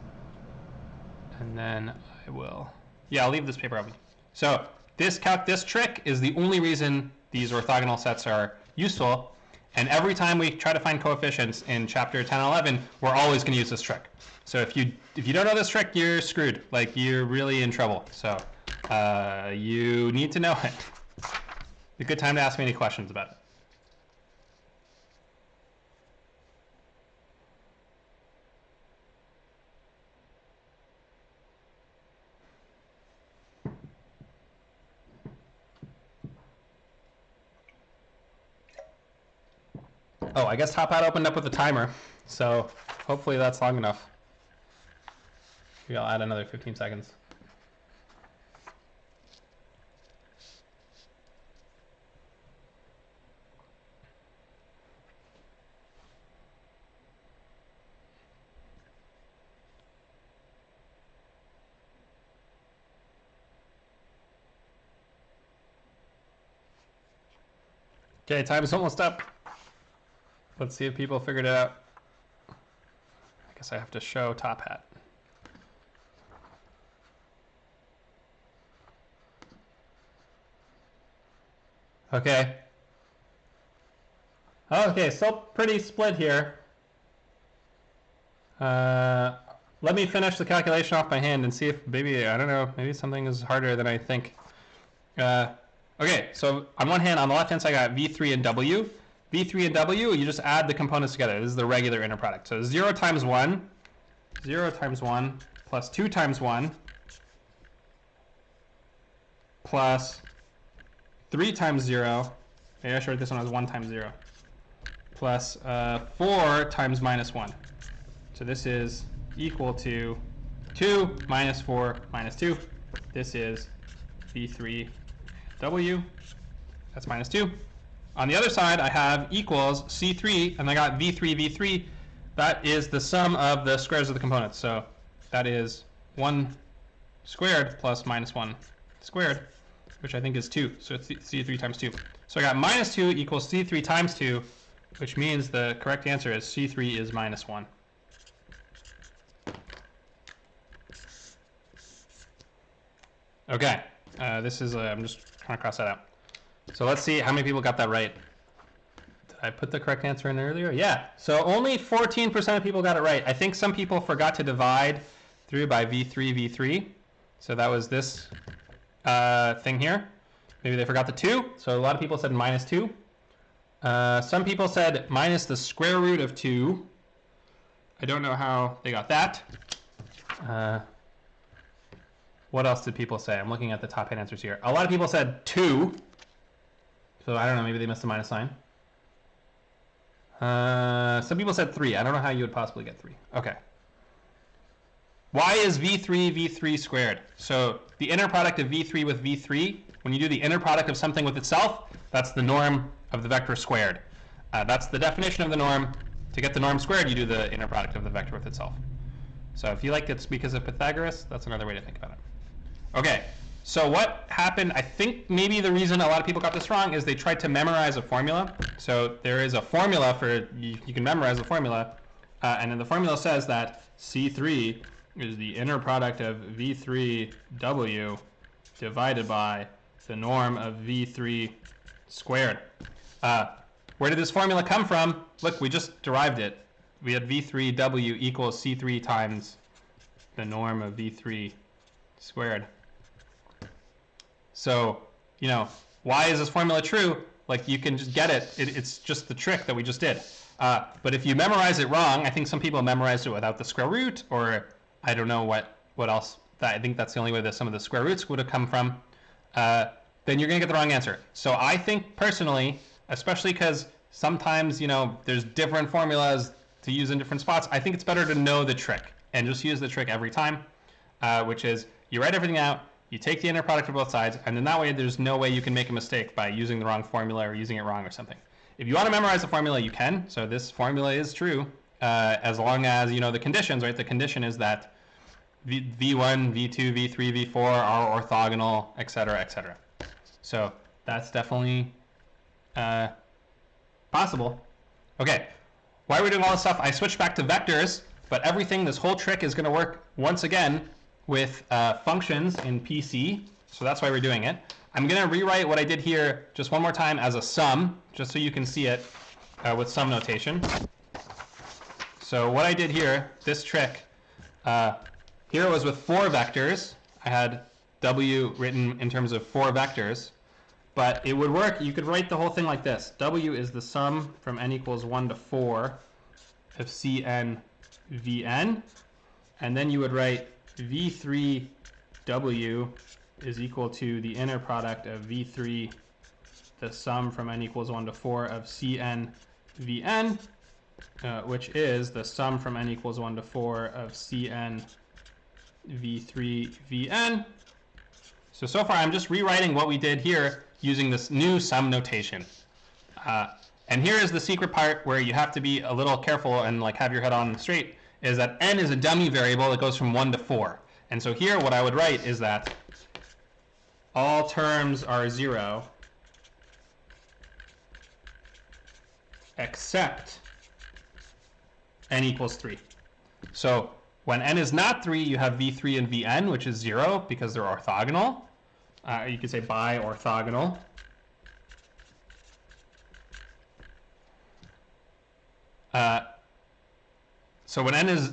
and then I will, yeah, I'll leave this paper open. So this trick is the only reason these orthogonal sets are useful, and every time we try to find coefficients in chapter 10 and 11, we're always going to use this trick. So if you don't know this trick, you're screwed. Like, you're really in trouble. So you need to know it. A good time to ask me any questions about it. Oh, I guess Top Hat opened up with a timer, so hopefully that's long enough. Maybe I'll add another 15 seconds. Okay, time is almost up. Let's see if people figured it out. I guess I have to show Top Hat. Okay. Okay, still pretty split here. Let me finish the calculation off by hand and see if maybe, I don't know, maybe something is harder than I think. Okay, so on one hand, on the left hand side, I got V3 and W. V3 and W, you just add the components together. This is the regular inner product. So 0 times 1 plus 2 times 1 plus 3 times 0. Maybe I should write this one as 1 times 0. Plus 4 times minus 1. So this is equal to 2 minus 4 minus 2. This is V3W. That's minus 2. On the other side, I have equals C3, and I got V3, V3. That is the sum of the squares of the components. So that is 1 squared plus minus 1 squared, which I think is 2. So it's C3 times 2. So I got minus 2 equals C3 times 2, which means the correct answer is C3 is minus 1. Okay, this is, I'm just trying to cross that out. So let's see how many people got that right. Did I put the correct answer in earlier? Yeah, so only 14% of people got it right. I think some people forgot to divide through by V3, V3. So that was this thing here. Maybe they forgot the 2. So a lot of people said minus 2. Some people said minus the square root of 2. I don't know how they got that. What else did people say? I'm looking at the top 8 answers here. A lot of people said 2. So I don't know, maybe they missed the minus sign. Some people said 3. I don't know how you would possibly get 3. Okay. Why is V3 V3 squared? So the inner product of V3 with V3, when you do the inner product of something with itself, that's the norm of the vector squared. That's the definition of the norm. To get the norm squared, you do the inner product of the vector with itself. So if you like it's because of Pythagoras, that's another way to think about it. Okay, so what happened, I think maybe the reason a lot of people got this wrong is they tried to memorize a formula. So there is a formula for, you can memorize the formula, and then the formula says that C3 is the inner product of V3W divided by the norm of V3 squared. Where did this formula come from? Look, we just derived it. We had V3W equals C3 times the norm of V3 squared. So, you know, why is this formula true? Like, you can just get it. It's just the trick that we just did. But if you memorize it wrong, I think some people memorized it without the square root, or I don't know what else. I think that's the only way that some of the square roots would have come from. Then you're going to get the wrong answer. So I think personally, especially because sometimes, you know, there's different formulas to use in different spots, I think it's better to know the trick and just use the trick every time, which is you write everything out, you take the inner product of both sides, and then that way there's no way you can make a mistake by using the wrong formula or using it wrong or something. If you want to memorize the formula, you can. So this formula is true as long as you know the conditions, right? The condition is that V1, V2, V3, V4 are orthogonal, etc., etc. So that's definitely possible. Okay, why are we doing all this stuff? I switched back to vectors, but everything, this whole trick is going to work once again with functions in PC, so that's why we're doing it. I'm going to rewrite what I did here just one more time as a sum, just so you can see it with sum notation. So what I did here, this trick, here it was with 4 vectors. I had W written in terms of 4 vectors, but it would work. You could write the whole thing like this. W is the sum from n equals 1 to 4 of Cn Vn, and then you would write V3W is equal to the inner product of V3, the sum from n equals 1 to 4 of Cn Vn, which is the sum from n equals 1 to 4 of Cn V3 Vn. So far I'm just rewriting what we did here using this new sum notation. And here is the secret part where you have to be a little careful and like have your head on straight, is that n is a dummy variable that goes from 1 to 4. And so here what I would write is that all terms are 0 except n equals 3. So when n is not 3, you have v3 and vn, which is 0 because they're orthogonal. You could say bi-orthogonal. So when n is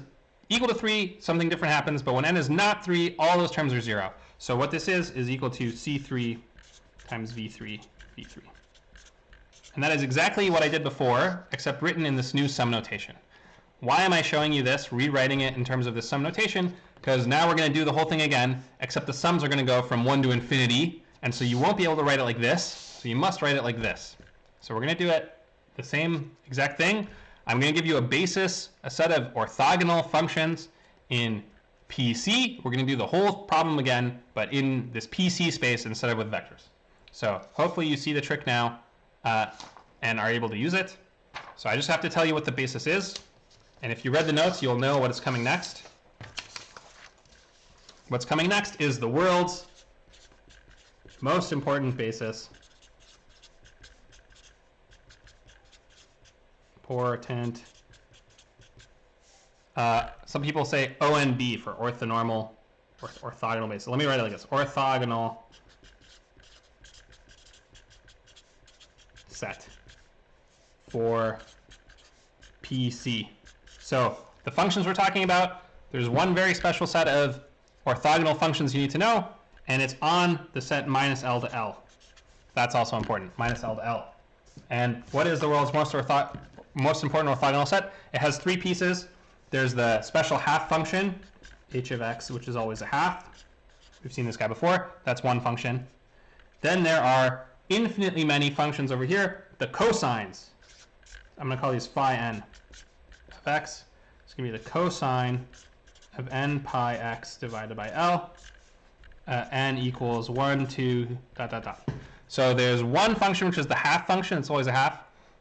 equal to 3, something different happens, but when n is not 3, all those terms are 0. So what this is equal to C3 times V3, V3. And that is exactly what I did before, except written in this new sum notation. Why am I showing you this, rewriting it in terms of the sum notation? Because now we're going to do the whole thing again, except the sums are going to go from 1 to infinity, and so you won't be able to write it like this, so you must write it like this. So we're going to do it the same exact thing. I'm going to give you a basis, a set of orthogonal functions in PC. We're going to do the whole problem again, but in this PC space instead of with vectors. So hopefully you see the trick now and are able to use it. So I just have to tell you what the basis is. And if you read the notes, you'll know what is coming next. What's coming next is the world's most important basis. Important. Some people say ONB for orthonormal or orthogonal basis. Let me write it like this. Orthogonal set for PC. So the functions we're talking about, there's one very special set of orthogonal functions you need to know, and it's on the set minus L to L. That's also important, minus L to L. And what is the world's most important orthogonal set? It has 3 pieces. There's the special half function, h of x, which is always a half. We've seen this guy before. That's one function. Then there are infinitely many functions over here, the cosines. I'm going to call these phi n of x. It's going to be the cosine of n pi x divided by L. N equals 1, 2, dot, dot, dot. So there's one function, which is the half function. It's always a half.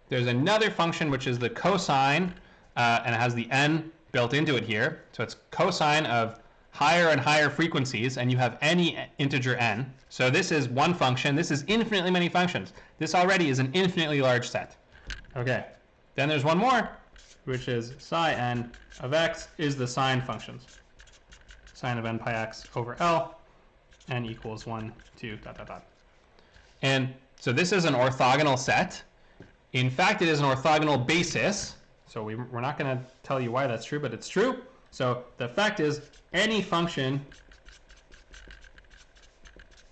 There's another function, which is the cosine, and it has the n built into it here. So it's cosine of higher and higher frequencies, and you have any integer n. So this is one function. This is infinitely many functions. This already is an infinitely large set. Okay. Then there's one more, which is psi n of x is the sine functions. Sine of n pi x over L, n equals 1, 2, dot, dot, dot. And so this is an orthogonal set. In fact, it is an orthogonal basis. So we're not going to tell you why that's true, but it's true. So the fact is, any function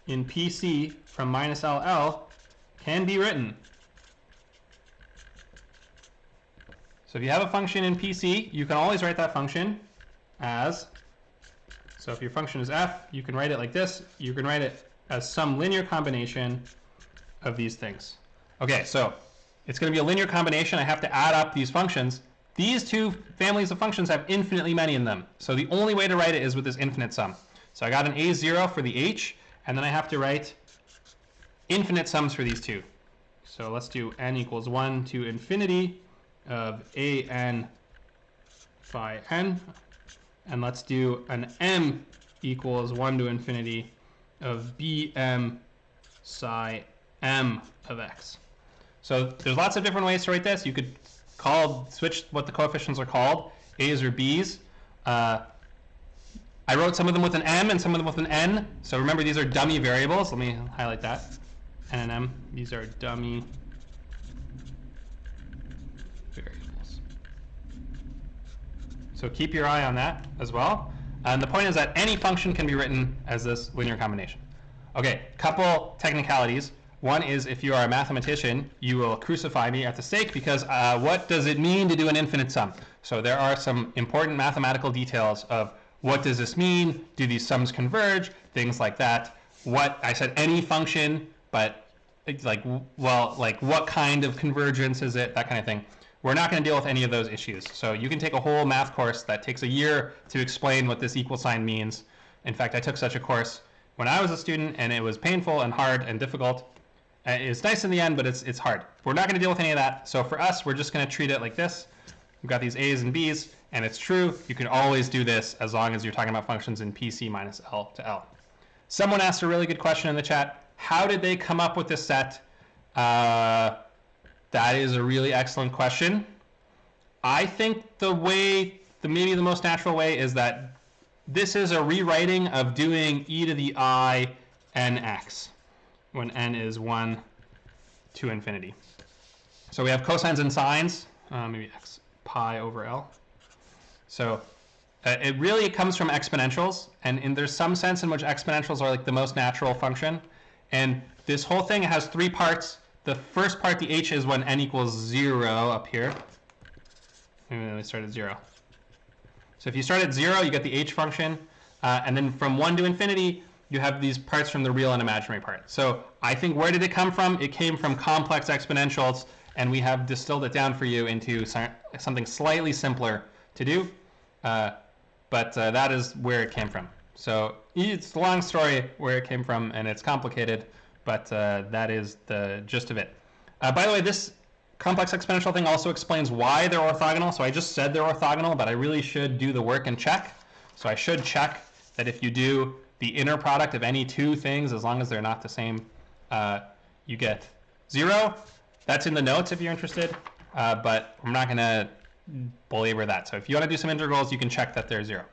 in PC from minus LL can be written. So if you have a function in PC, you can always write that function as, so if your function is f, you can write it like this. You can write it as some linear combination of these things. Okay, so it's going to be a linear combination. I have to add up these functions. These two families of functions have infinitely many in them. So the only way to write it is with this infinite sum. So I got an A0 for the h, and then I have to write infinite sums for these two. So let's do n equals 1 to infinity of an phi n. And let's do an m equals 1 to infinity of bm psi m of x. So there's lots of different ways to write this. You could switch what the coefficients are called, A's or B's. I wrote some of them with an M and some of them with an N. So remember, these are dummy variables. Let me highlight that. N and M. These are dummy variables. So keep your eye on that as well. And the point is that any function can be written as this linear combination. Okay, couple technicalities. One is, if you are a mathematician, you will crucify me at the stake, because what does it mean to do an infinite sum? So there are some important mathematical details of what does this mean? Do these sums converge? Things like that. What I said, any function, but it's like, well, like what kind of convergence is it? That kind of thing. We're not going to deal with any of those issues. So you can take a whole math course that takes a year to explain what this equal sign means. In fact, I took such a course when I was a student, and it was painful and hard and difficult. It's nice in the end, but it's hard. We're not going to deal with any of that. So for us, we're just going to treat it like this. We've got these A's and B's, and it's true. You can always do this as long as you're talking about functions in PC minus L to L. Someone asked a really good question in the chat. How did they come up with this set? That is a really excellent question. I think maybe the most natural way is that this is a rewriting of doing e to the I nx, when n is 1 to infinity. So we have cosines and sines, maybe x pi over L. So it really comes from exponentials, and there's some sense in which exponentials are like the most natural function. And this whole thing has three parts. The first part, the h, is when n equals 0 up here. And we start at 0. So if you start at 0, you get the h function. And then from 1 to infinity, you have these parts from the real and imaginary part. So I think, where did it come from? It came from complex exponentials, and we have distilled it down for you into something slightly simpler to do. But that is where it came from. So it's a long story where it came from, and it's complicated, but that is the gist of it. By the way, this complex exponential thing also explains why they're orthogonal. So I just said they're orthogonal, but I really should do the work and check. So I should check that if you do the inner product of any two things, as long as they're not the same, you get 0. That's in the notes if you're interested, but I'm not going to belabor that. So if you want to do some integrals, you can check that they're 0.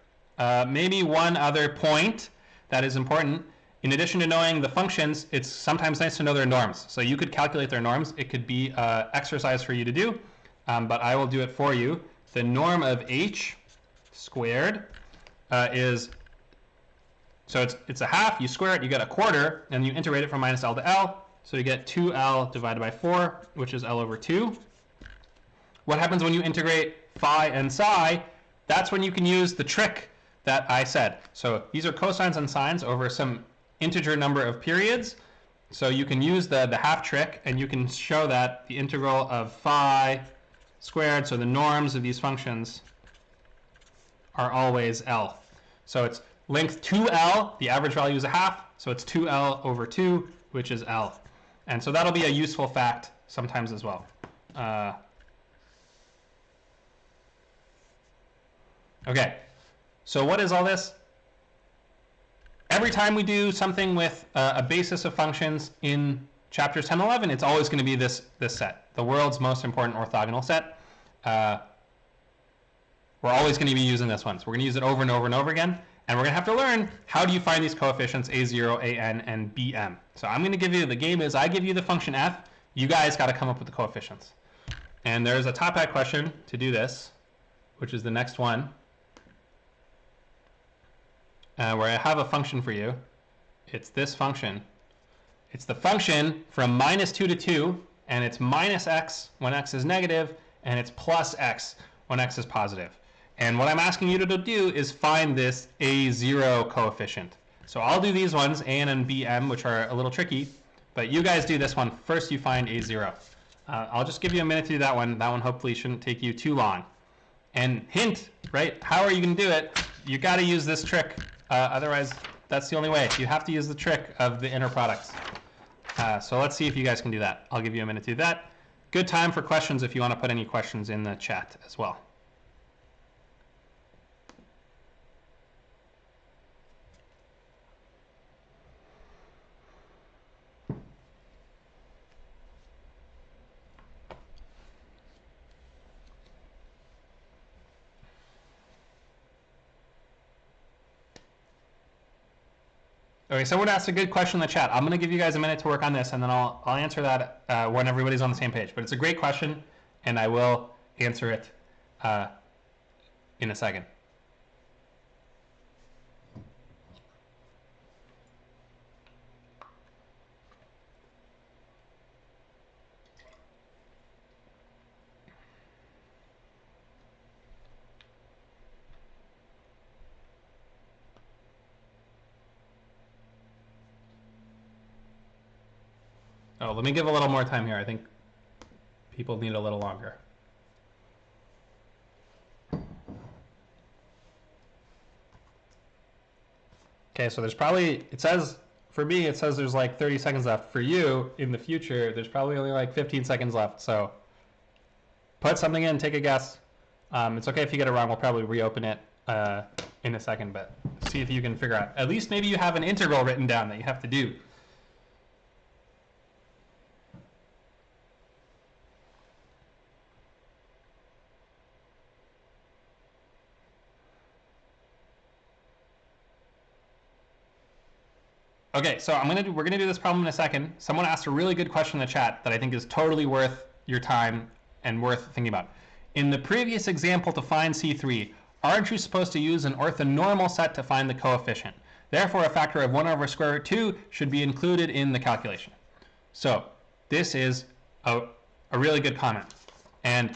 Maybe one other point that is important. In addition to knowing the functions, it's sometimes nice to know their norms. So you could calculate their norms. It could be an exercise for you to do, but I will do it for you. The norm of h squared is, so it's a half, you square it, you get a quarter, and you integrate it from minus L to L. So you get 2L divided by 4, which is L over 2. What happens when you integrate phi and psi? That's when you can use the trick that I said. So these are cosines and sines over some integer number of periods. So you can use the half trick, and you can show that the integral of phi squared, so the norms of these functions, are always L. So it's length 2L, the average value is a half, so it's 2L over 2, which is L. And so that'll be a useful fact sometimes as well. Okay, so what is all this? Every time we do something with a basis of functions in chapters 10 and 11, it's always going to be this set, the world's most important orthogonal set. We're always going to be using this one. So we're going to use it over and over and over again. And we're going to have to learn, how do you find these coefficients a0, an, and bm? So I'm going to give you, the game is I give you the function f. You guys got to come up with the coefficients. And there's a top hat question to do this, which is the next one, where I have a function for you. It's this function. It's the function from minus 2 to 2, and it's minus x when x is negative, and it's plus x when x is positive. And what I'm asking you to do is find this a0 coefficient. So I'll do these ones, an and bm, which are a little tricky, but you guys do this one. First you find a0. I'll just give you a minute to do that one. That one hopefully shouldn't take you too long. And hint, right, how are you going to do it? You got to use this trick. Otherwise, that's the only way. You have to use the trick of the inner products. So let's see if you guys can do that. I'll give you a minute to do that. Good time for questions if you want to put any questions in the chat as well. Okay, someone asked a good question in the chat. I'm going to give you guys a minute to work on this, and then I'll answer that when everybody's on the same page. But it's a great question, and I will answer it in a second. Oh, let me give a little more time here. I think people need a little longer. Okay, so there's probably, it says, for me, it says there's like 30 seconds left. For you, in the future, there's probably only like 15 seconds left. So put something in, take a guess. It's okay if you get it wrong. We'll probably reopen it in a second, but see if you can figure out. At least maybe you have an integral written down that you have to do. Okay, so we're gonna do this problem in a second. Someone asked a really good question in the chat that I think is totally worth your time and worth thinking about. In the previous example to find C3, aren't you supposed to use an orthonormal set to find the coefficient? Therefore, a factor of 1 over square root 2 should be included in the calculation. So this is a really good comment. And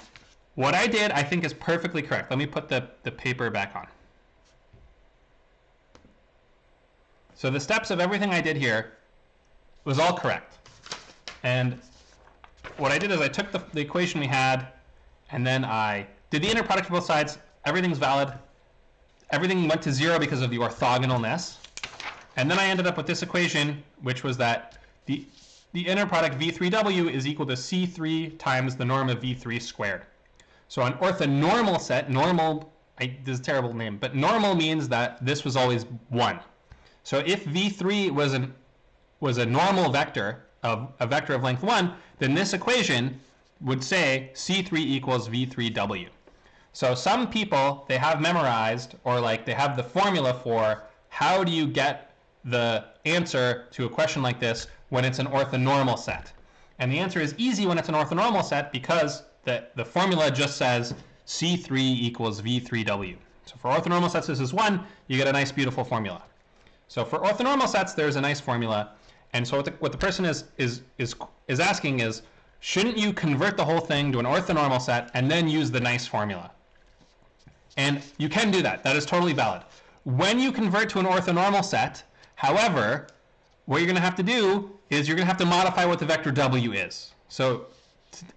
what I did, I think, is perfectly correct. Let me put the paper back on. So the steps of everything I did here was all correct. And what I did is I took the equation we had, and then I did the inner product of both sides. Everything's valid. Everything went to 0 because of the orthogonalness. And then I ended up with this equation, which was that the inner product V3W is equal to C3 times the norm of V3 squared. So an orthonormal set, normal, this is a terrible name, but normal means that this was always 1. So if V3 was a normal vector, of a vector of length 1, then this equation would say C3 equals V3W. So some people, they have memorized, or like they have the formula for how do you get the answer to a question like this when it's an orthonormal set. And the answer is easy when it's an orthonormal set because the formula just says C3 equals V3W. So for orthonormal sets, this is 1, you get a nice beautiful formula. So for orthonormal sets, there's a nice formula. And so what the person is asking is, shouldn't you convert the whole thing to an orthonormal set and then use the nice formula? And you can do that. That is totally valid. When you convert to an orthonormal set, however, what you're going to have to do is you're going to have to modify what the vector W is. So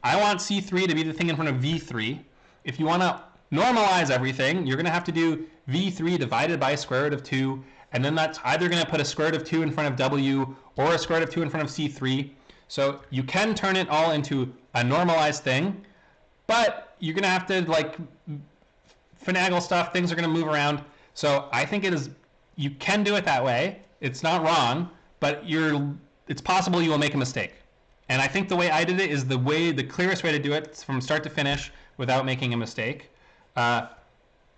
I want C3 to be the thing in front of V3. If you want to normalize everything, you're going to have to do V3 divided by square root of 2. And then that's either going to put a square root of 2 in front of W or a square root of 2 in front of C3. So you can turn it all into a normalized thing, but you're going to have to like finagle stuff. Things are going to move around. So I think you can do it that way. It's not wrong, but it's possible you will make a mistake. And I think the way I did it is the clearest way to do it from start to finish without making a mistake.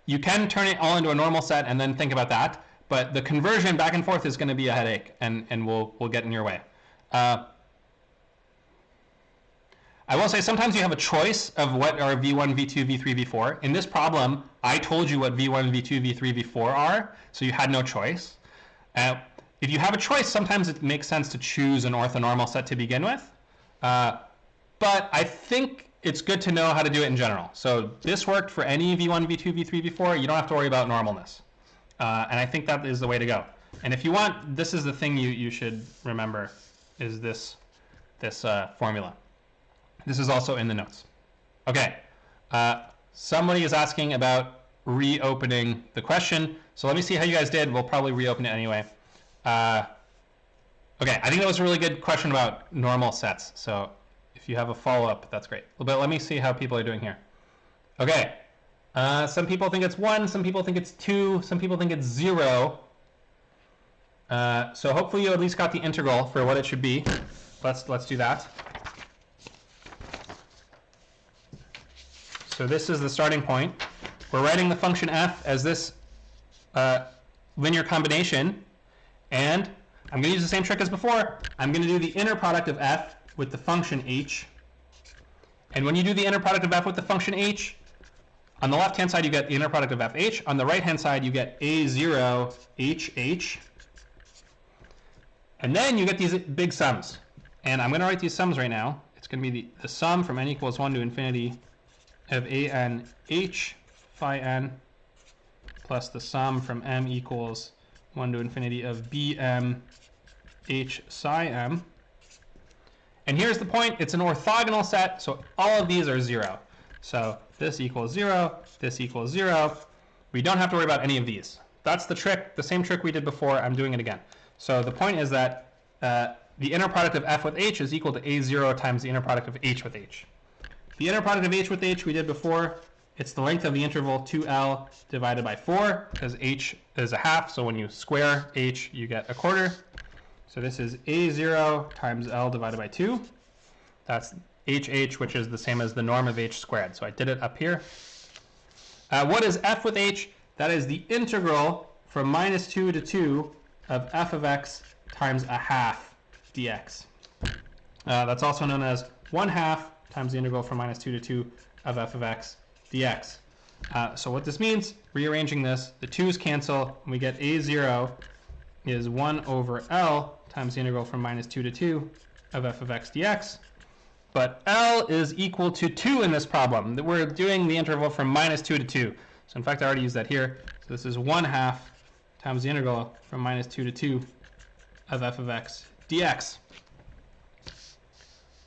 You can turn it all into a normal set and then think about that. But the conversion back and forth is going to be a headache, and we'll get in your way. I will say sometimes you have a choice of what are V1, V2, V3, V4. In this problem, I told you what V1, V2, V3, V4 are, so you had no choice. If you have a choice, sometimes it makes sense to choose an orthonormal set to begin with. But I think it's good to know how to do it in general. So this worked for any V1, V2, V3, V4. You don't have to worry about normalness. And I think that is the way to go. And if you want, this is the thing you should remember, is this formula. This is also in the notes. Okay, somebody is asking about reopening the question. So let me see how you guys did. We'll probably reopen it anyway. Okay, I think that was a really good question about normal sets. So if you have a follow-up, that's great. But let me see how people are doing here. Okay. Some people think it's 1, some people think it's 2, some people think it's 0. So hopefully you at least got the integral for what it should be. Let's do that. So this is the starting point. We're writing the function f as this linear combination, and I'm going to use the same trick as before. I'm going to do the inner product of f with the function h. And when you do the inner product of f with the function h, on the left-hand side you get the inner product of fh. On the right-hand side you get a0 hh. And then you get these big sums. And I'm going to write these sums right now. It's going to be the sum from n equals 1 to infinity of an h phi n plus the sum from m equals 1 to infinity of bm h psi m. And here's the point. It's an orthogonal set, so all of these are 0. So this equals 0, this equals 0. We don't have to worry about any of these. That's the trick, the same trick we did before. I'm doing it again. So the point is that the inner product of f with h is equal to a0 times the inner product of h with h. The inner product of h with h we did before. It's the length of the interval 2l divided by 4, because h is a half, so when you square h, you get a quarter. So this is a0 times l divided by 2. That's hh, which is the same as the norm of h squared. So I did it up here. What is f with h? That is the integral from minus 2 to 2 of f of x times a half dx. That's also known as 1/2 times the integral from minus 2 to 2 of f of x dx. So what this means, rearranging this, the 2's cancel, and we get a0 is 1 over L times the integral from minus 2 to 2 of f of x dx. But L is equal to 2 in this problem. We're doing the interval from minus 2 to 2. So in fact, I already used that here. So this is 1/2 times the integral from minus 2 to 2 of f of x dx.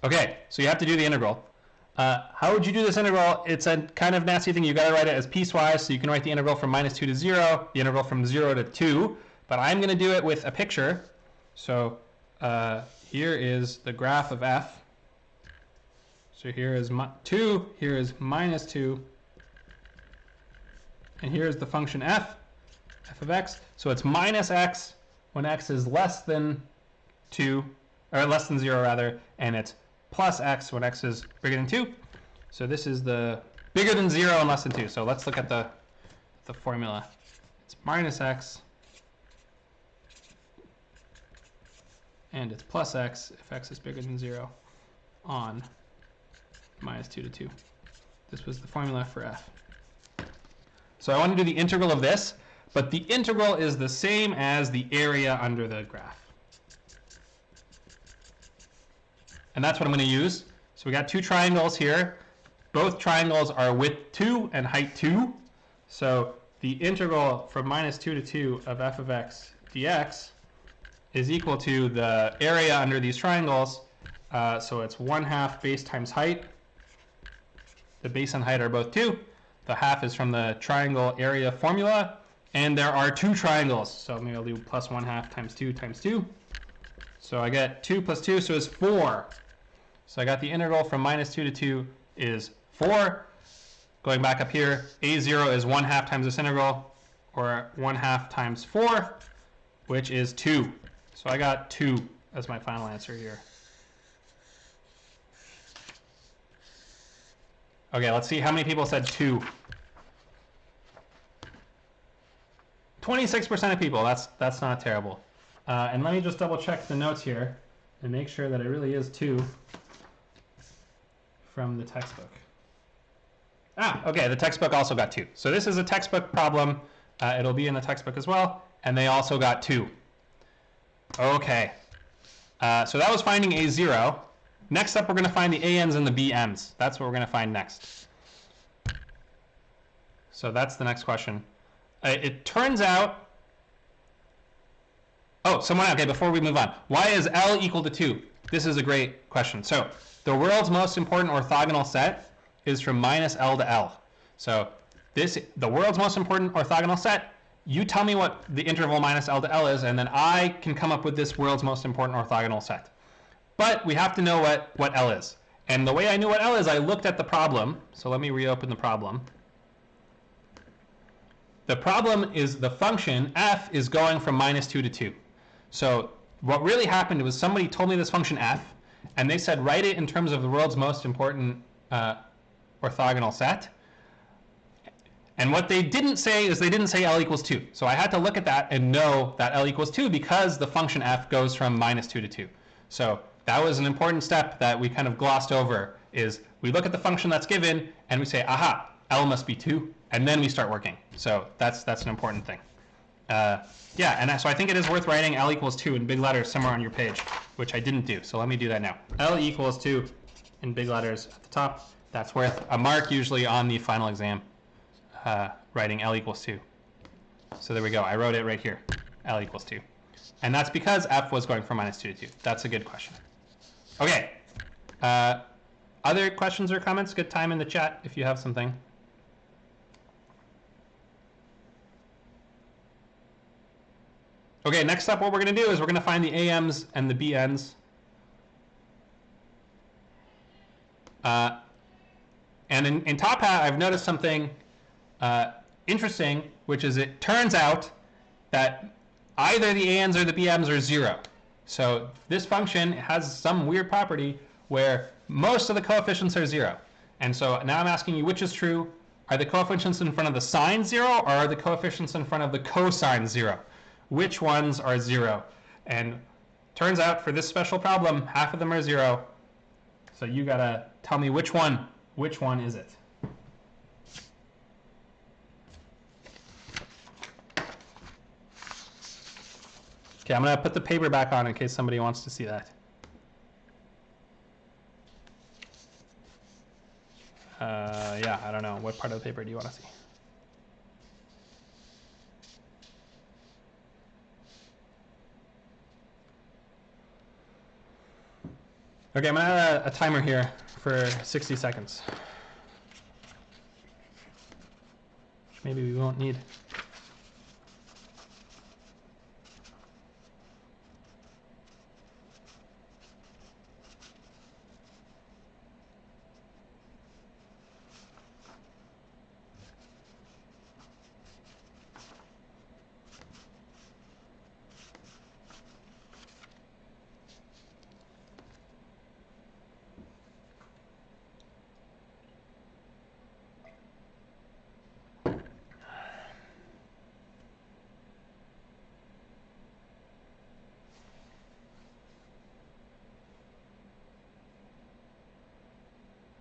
Okay, so you have to do the integral. How would you do this integral? It's a kind of nasty thing. You've got to write it as piecewise, so you can write the integral from minus 2 to 0, the integral from 0 to 2, but I'm going to do it with a picture. So here is the graph of f. So here is 2, here is minus 2, and here is the function f of x. So it's minus x when x is less than 2, or less than 0 rather, and it's plus x when x is bigger than 2. So this is the bigger than 0 and less than 2. So let's look at the formula. It's minus x, and it's plus x if x is bigger than 0 on minus 2 to 2. This was the formula for f. So I want to do the integral of this, but the integral is the same as the area under the graph. And that's what I'm going to use. So we got two triangles here. Both triangles are width 2 and height 2. So the integral from minus 2 to 2 of f of x dx is equal to the area under these triangles. So it's 1/2 base times height. The base and height are both 2. The half is from the triangle area formula. And there are two triangles. So maybe I'll do plus 1/2 times 2 times 2. So I get 2 plus 2, so it's 4. So I got the integral from minus 2 to 2 is 4. Going back up here, a0 is 1/2 times this integral, or 1/2 times 4, which is 2. So I got 2 as my final answer here. Okay, let's see how many people said 2. 26% of people, that's not terrible. And let me just double check the notes here and make sure that it really is 2 from the textbook. Okay, the textbook also got 2. So this is a textbook problem. It'll be in the textbook as well, and they also got 2. Okay, so that was finding a0. Next up, we're going to find the ANs and the BMs. That's what we're going to find next. So that's the next question. It turns out... Oh, okay, before we move on. Why is L equal to 2? This is a great question. So the world's most important orthogonal set is from minus L to L. So the world's most important orthogonal set, you tell me what the interval minus L to L is, and then I can come up with this world's most important orthogonal set. But we have to know what L is. And the way I knew what L is, I looked at the problem. So let me reopen the problem. The problem is the function f is going from minus 2 to 2. So what really happened was somebody told me this function f, and they said write it in terms of the world's most important orthogonal set. And what they didn't say is they didn't say L equals 2. So I had to look at that and know that L equals 2 because the function f goes from -2 to 2. So that was an important step that we kind of glossed over, is we look at the function that's given and we say, aha, L must be 2, and then we start working. So that's an important thing. Yeah, and so I think it is worth writing L equals 2 in big letters somewhere on your page, which I didn't do. So let me do that now. L equals 2 in big letters at the top. That's worth a mark usually on the final exam. Writing L equals 2. So there we go. I wrote it right here. L equals 2. And that's because f was going from -2 to 2. That's a good question. Okay. Other questions or comments? Good time in the chat if you have something. Okay, next up what we're going to do is we're going to find the AMs and the BNs. And in Top Hat, I've noticed something interesting, which is it turns out that either the ANs or the BMs are 0. So this function has some weird property where most of the coefficients are 0. And so now I'm asking you which is true. Are the coefficients in front of the sine 0, or are the coefficients in front of the cosine 0? Which ones are 0? And turns out for this special problem, half of them are 0. So you gotta tell me which one is it? Okay, I'm going to put the paper back on in case somebody wants to see that. Yeah, I don't know. What part of the paper do you want to see? Okay, I'm going to add a timer here for 60 seconds. Which maybe we won't need.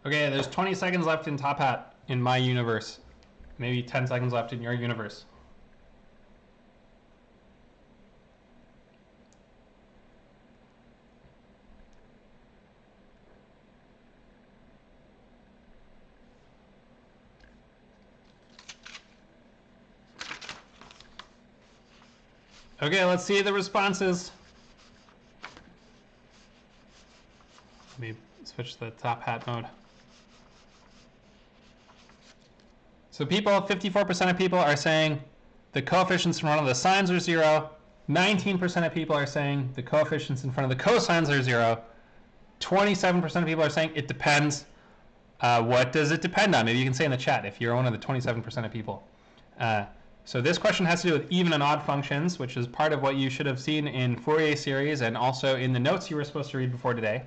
Okay, there's 20 seconds left in Top Hat in my universe. Maybe 10 seconds left in your universe. Okay, let's see the responses. Let me switch the Top Hat mode. So people, 54% of people are saying the coefficients in front of the sines are 0. 19% of people are saying the coefficients in front of the cosines are 0. 27% of people are saying it depends. What does it depend on? Maybe you can say in the chat if you're one of the 27% of people. So this question has to do with even and odd functions, which is part of what you should have seen in Fourier series and also in the notes you were supposed to read before today.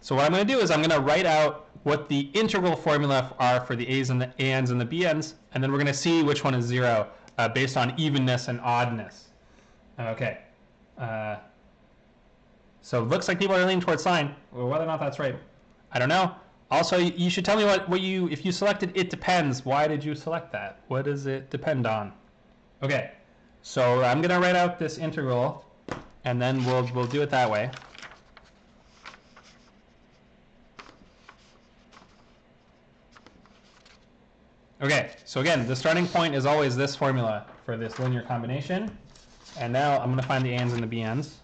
So what I'm going to do is I'm going to write out what the integral formula are for the A's and the ANs and the BNs, and then we're going to see which one is 0 based on evenness and oddness. Okay. So it looks like people are leaning towards sine. Well, whether or not that's right, I don't know. Also, you should tell me what you, if you selected it depends, why did you select that? What does it depend on? Okay. So I'm going to write out this integral, and then we'll do it that way. Okay, so again, the starting point is always this formula for this linear combination. And now I'm going to find the ANs and the BNs.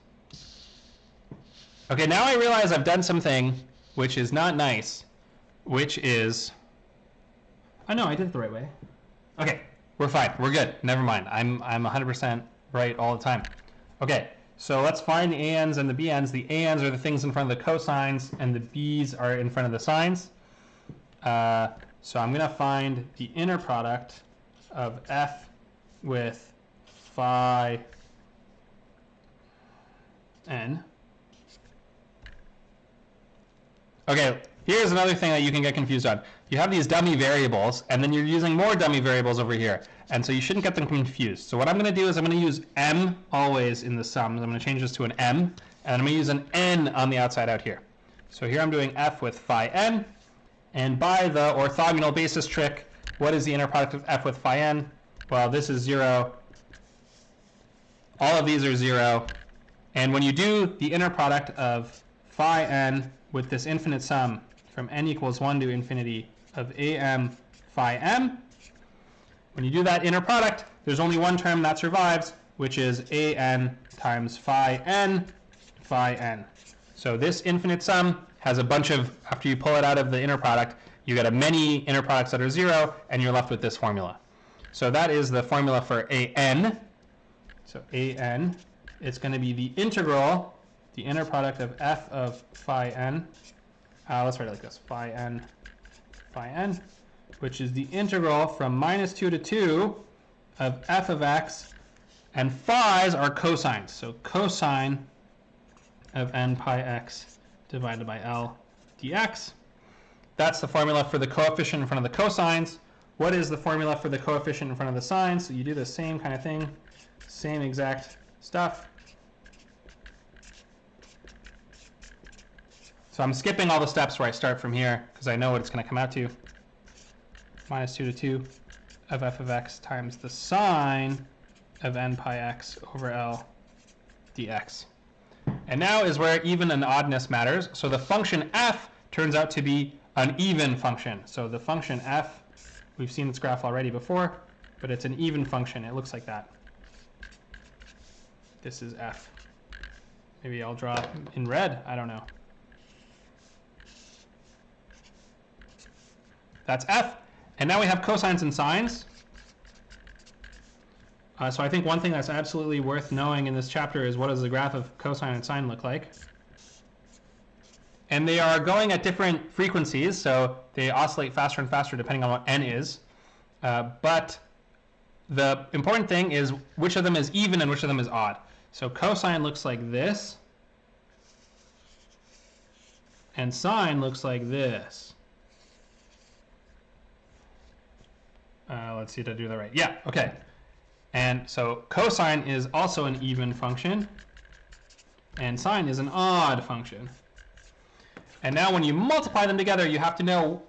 Okay, now I realize I've done something which is not nice, which is... Oh no, I did it the right way. Okay, we're fine. We're good. Never mind. I'm 100% right all the time. Okay, so let's find the ANs and the BNs. The ANs are the things in front of the cosines, and the B's are in front of the sines. So I'm going to find the inner product of f with phi n. Okay, here's another thing that you can get confused on. You have these dummy variables, and then you're using more dummy variables over here. And so you shouldn't get them confused. So what I'm going to do is I'm going to use m always in the sums. I'm going to change this to an m, and I'm going to use an n on the outside out here. So here I'm doing f with phi n, and by the orthogonal basis trick, what is the inner product of f with phi n? Well, this is 0. All of these are 0. And when you do the inner product of phi n with this infinite sum from n equals 1 to infinity of am phi m, when you do that inner product, there's only one term that survives, which is an times phi n. So this infinite sum has a bunch of, after you pull it out of the inner product, you get a many inner products that are 0, and you're left with this formula. So that is the formula for an. So an, it's going to be the integral, the inner product of f of phi n. Let's write it like this, phi n, which is the integral from minus 2 to 2 of f of x, and phi's are cosines. So cosine of n pi x divided by L dx. That's the formula for the coefficient in front of the cosines. What is the formula for the coefficient in front of the sines? So you do the same kind of thing, same exact stuff. So I'm skipping all the steps where I start from here because I know what it's going to come out to. Minus 2 to 2 of f of x times the sine of n pi x over L dx. And now is where even and oddness matters. So the function f turns out to be an even function. So the function f, we've seen this graph already before, but it's an even function. It looks like that. This is f. Maybe I'll draw in red. I don't know. That's f. And now we have cosines and sines. So I think one thing that's absolutely worth knowing in this chapter is what does the graph of cosine and sine look like. And they are going at different frequencies, so they oscillate faster and faster depending on what n is. But the important thing is which of them is even and which of them is odd. So cosine looks like this, and sine looks like this. Let's see, did I do that right? Yeah, okay. And so cosine is also an even function, and sine is an odd function. And now when you multiply them together, you have to know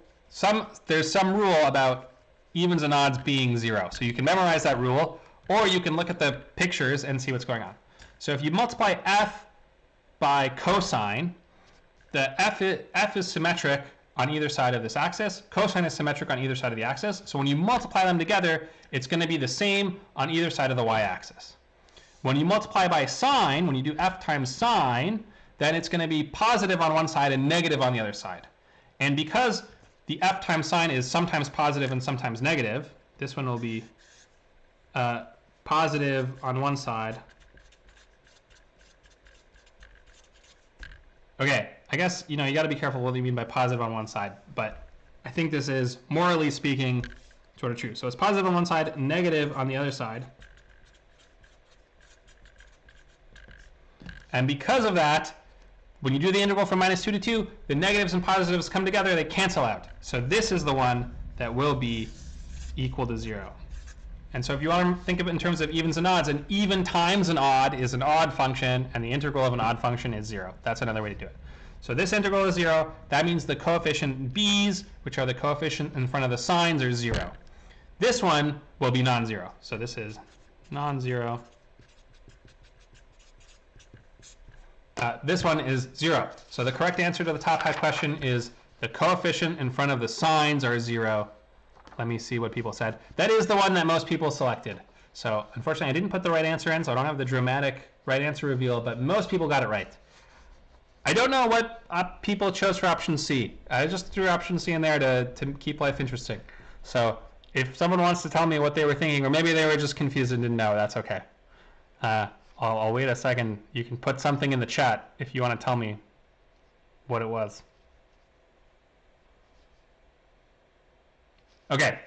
there's some rule about evens and odds being 0. So you can memorize that rule, or you can look at the pictures and see what's going on. So if you multiply f by cosine, the f is symmetric on either side of this axis. Cosine is symmetric on either side of the axis. So when you multiply them together, it's going to be the same on either side of the y-axis. When you multiply by sine, when you do f times sine, then it's going to be positive on one side and negative on the other side. And because the f times sine is sometimes positive and sometimes negative, this one will be positive on one side. Okay, I guess you got to be careful what you mean by positive on one side, but I think this is, morally speaking, sort of true. So it's positive on one side, negative on the other side. And because of that, when you do the integral from minus 2 to 2, the negatives and positives come together, they cancel out. So this is the one that will be equal to 0. And so if you want to think of it in terms of evens and odds, an even times an odd is an odd function, and the integral of an odd function is 0. That's another way to do it. So this integral is 0. That means the coefficient b's, which are the coefficient in front of the sines, are 0. This one will be non-zero. So this is non-zero. This one is 0. So the correct answer to the top hat question is the coefficient in front of the sines are 0. Let me see what people said. That is the one that most people selected. So unfortunately, I didn't put the right answer in, so I don't have the dramatic right answer reveal, but most people got it right. I don't know what people chose for option C. I just threw option C in there to keep life interesting. So if someone wants to tell me what they were thinking, or maybe they were just confused and didn't know, that's okay. I'll wait a second. You can put something in the chat if you want to tell me what it was. Okay,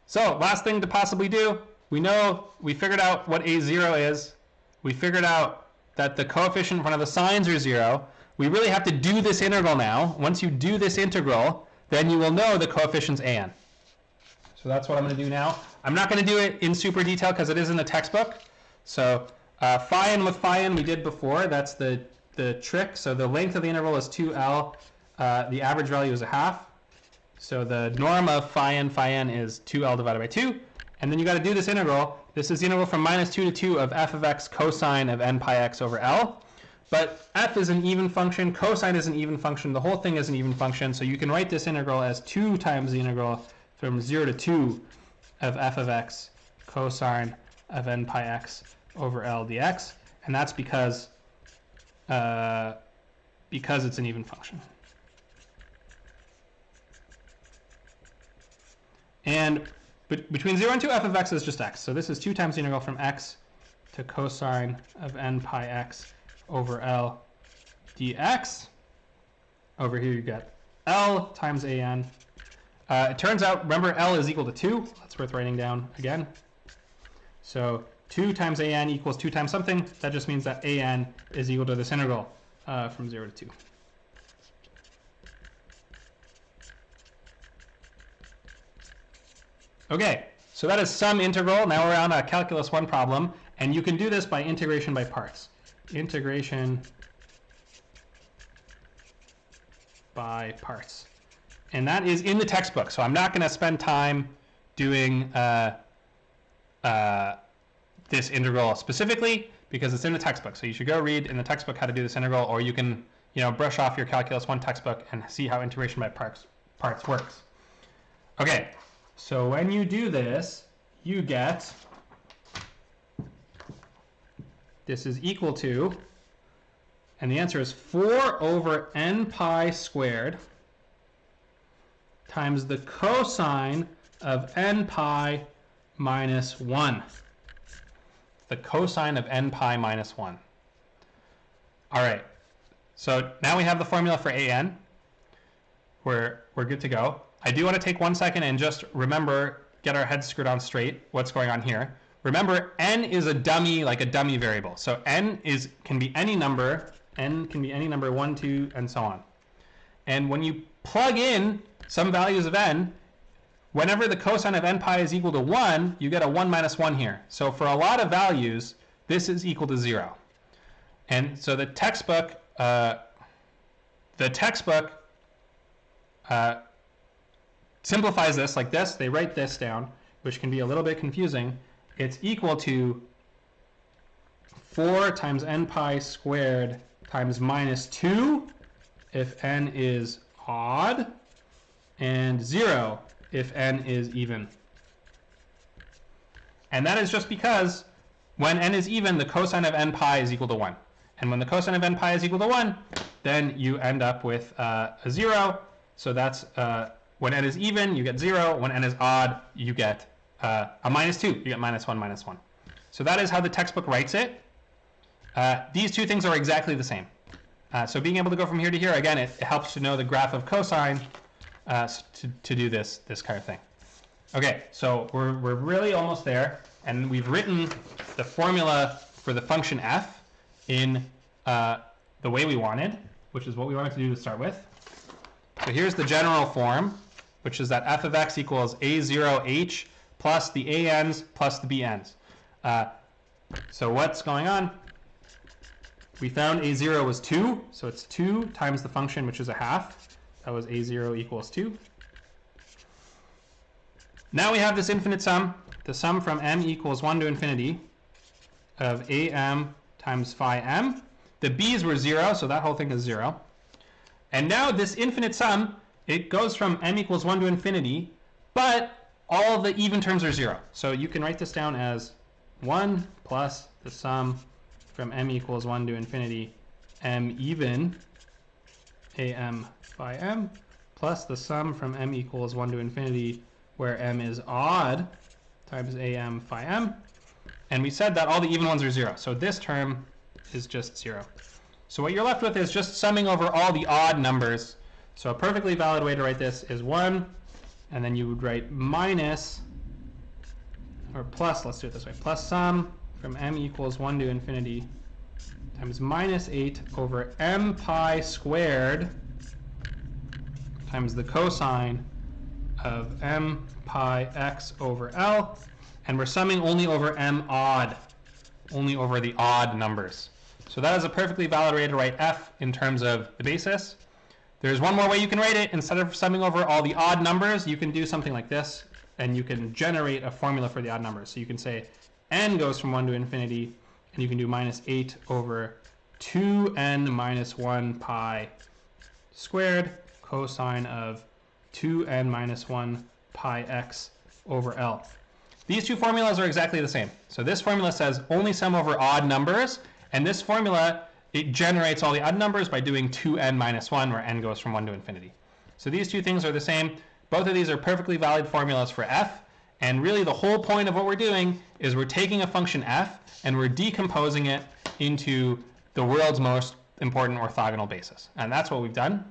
so last thing to possibly do, we figured out what A0 is. We figured out that the coefficient in front of the sines are 0. we really have to do this integral now. Once you do this integral, then you will know the coefficients an. So that's what I'm going to do now. I'm not going to do it in super detail because it is in the textbook. So phi n with phi n we did before. That's the trick. So the length of the interval is 2L. The average value is 1/2. So the norm of phi n is 2L divided by 2. And then you got to do this integral. This is the integral from -2 to 2 of f of x cosine of n pi x over L. But f is an even function, cosine is an even function, the whole thing is an even function, so you can write this integral as 2 times the integral from 0 to 2 of f of x cosine of n pi x over L dx, and that's because it's an even function. And between 0 and 2, f of x is just x, so this is 2 times the integral from x to cosine of n pi x over L dx. Over here you get L times an. It turns out, remember, L is equal to 2. That's worth writing down again. So 2 times an equals 2 times something. That just means that an is equal to this integral from 0 to 2. Okay, so that is some integral. Now we're on a calculus 1 problem, and you can do this by integration by parts. Integration by parts. And that is in the textbook, so I'm not going to spend time doing this integral specifically because it's in the textbook. So you should go read in the textbook how to do this integral, or you can, brush off your calculus 1 textbook and see how integration by parts works. Okay, so when you do this, you get this is equal to, and the answer is 4 over n pi squared times the cosine of n pi minus 1. The cosine of n pi minus 1. All right, so now we have the formula for an. We're good to go. I do want to take 1 second and just remember, get our heads screwed on straight, what's going on here. Remember, n is a dummy, like a dummy variable. So n can be any number. N can be any number, 1, 2, and so on. And when you plug in some values of n, whenever the cosine of n pi is equal to 1, you get a 1 minus 1 here. So for a lot of values, this is equal to 0. And so the textbook simplifies this like this. They write this down, which can be a little bit confusing. It's equal to 4 times n pi squared times minus 2 if n is odd, and 0 if n is even. And that is just because when n is even, the cosine of n pi is equal to 1. And when the cosine of n pi is equal to 1, then you end up with a 0. So that's when n is even, you get 0. When n is odd, you get a minus 2. You get minus 1, minus 1. So that is how the textbook writes it. These two things are exactly the same. So being able to go from here to here, again, it helps to know the graph of cosine to do this kind of thing. Okay, so we're really almost there, and we've written the formula for the function f in the way we wanted, which is what we wanted to do to start with. So here's the general form, which is that f of x equals a0h plus the an's plus the bn's. So what's going on? We found a0 was 2, so it's 2 times the function, which is 1/2. That was a0 equals 2. Now we have this infinite sum, the sum from m equals 1 to infinity of am times phi m. The b's were 0, so that whole thing is 0. And now this infinite sum, it goes from m equals 1 to infinity, but all the even terms are 0. So you can write this down as 1 plus the sum from m equals 1 to infinity m even am phi m plus the sum from m equals 1 to infinity where m is odd times am phi m. And we said that all the even ones are 0. So this term is just 0. So what you're left with is just summing over all the odd numbers. So a perfectly valid way to write this is 1, and then you would write minus, or plus, let's do it this way, plus sum from m equals 1 to infinity times minus 8 over m pi squared times the cosine of m pi x over L. And we're summing only over m odd, only over the odd numbers. So that is a perfectly valid way to write f in terms of the basis. There's one more way you can write it. Instead of summing over all the odd numbers, you can do something like this, and you can generate a formula for the odd numbers. So you can say n goes from 1 to infinity, and you can do minus 8 over 2n minus 1 pi squared cosine of 2n minus 1 pi x over L. These two formulas are exactly the same. So this formula says only sum over odd numbers, and this formula, it generates all the odd numbers by doing 2n minus 1, where n goes from 1 to infinity. So these two things are the same. Both of these are perfectly valid formulas for f, and really the whole point of what we're doing is we're taking a function f and we're decomposing it into the world's most important orthogonal basis. And that's what we've done.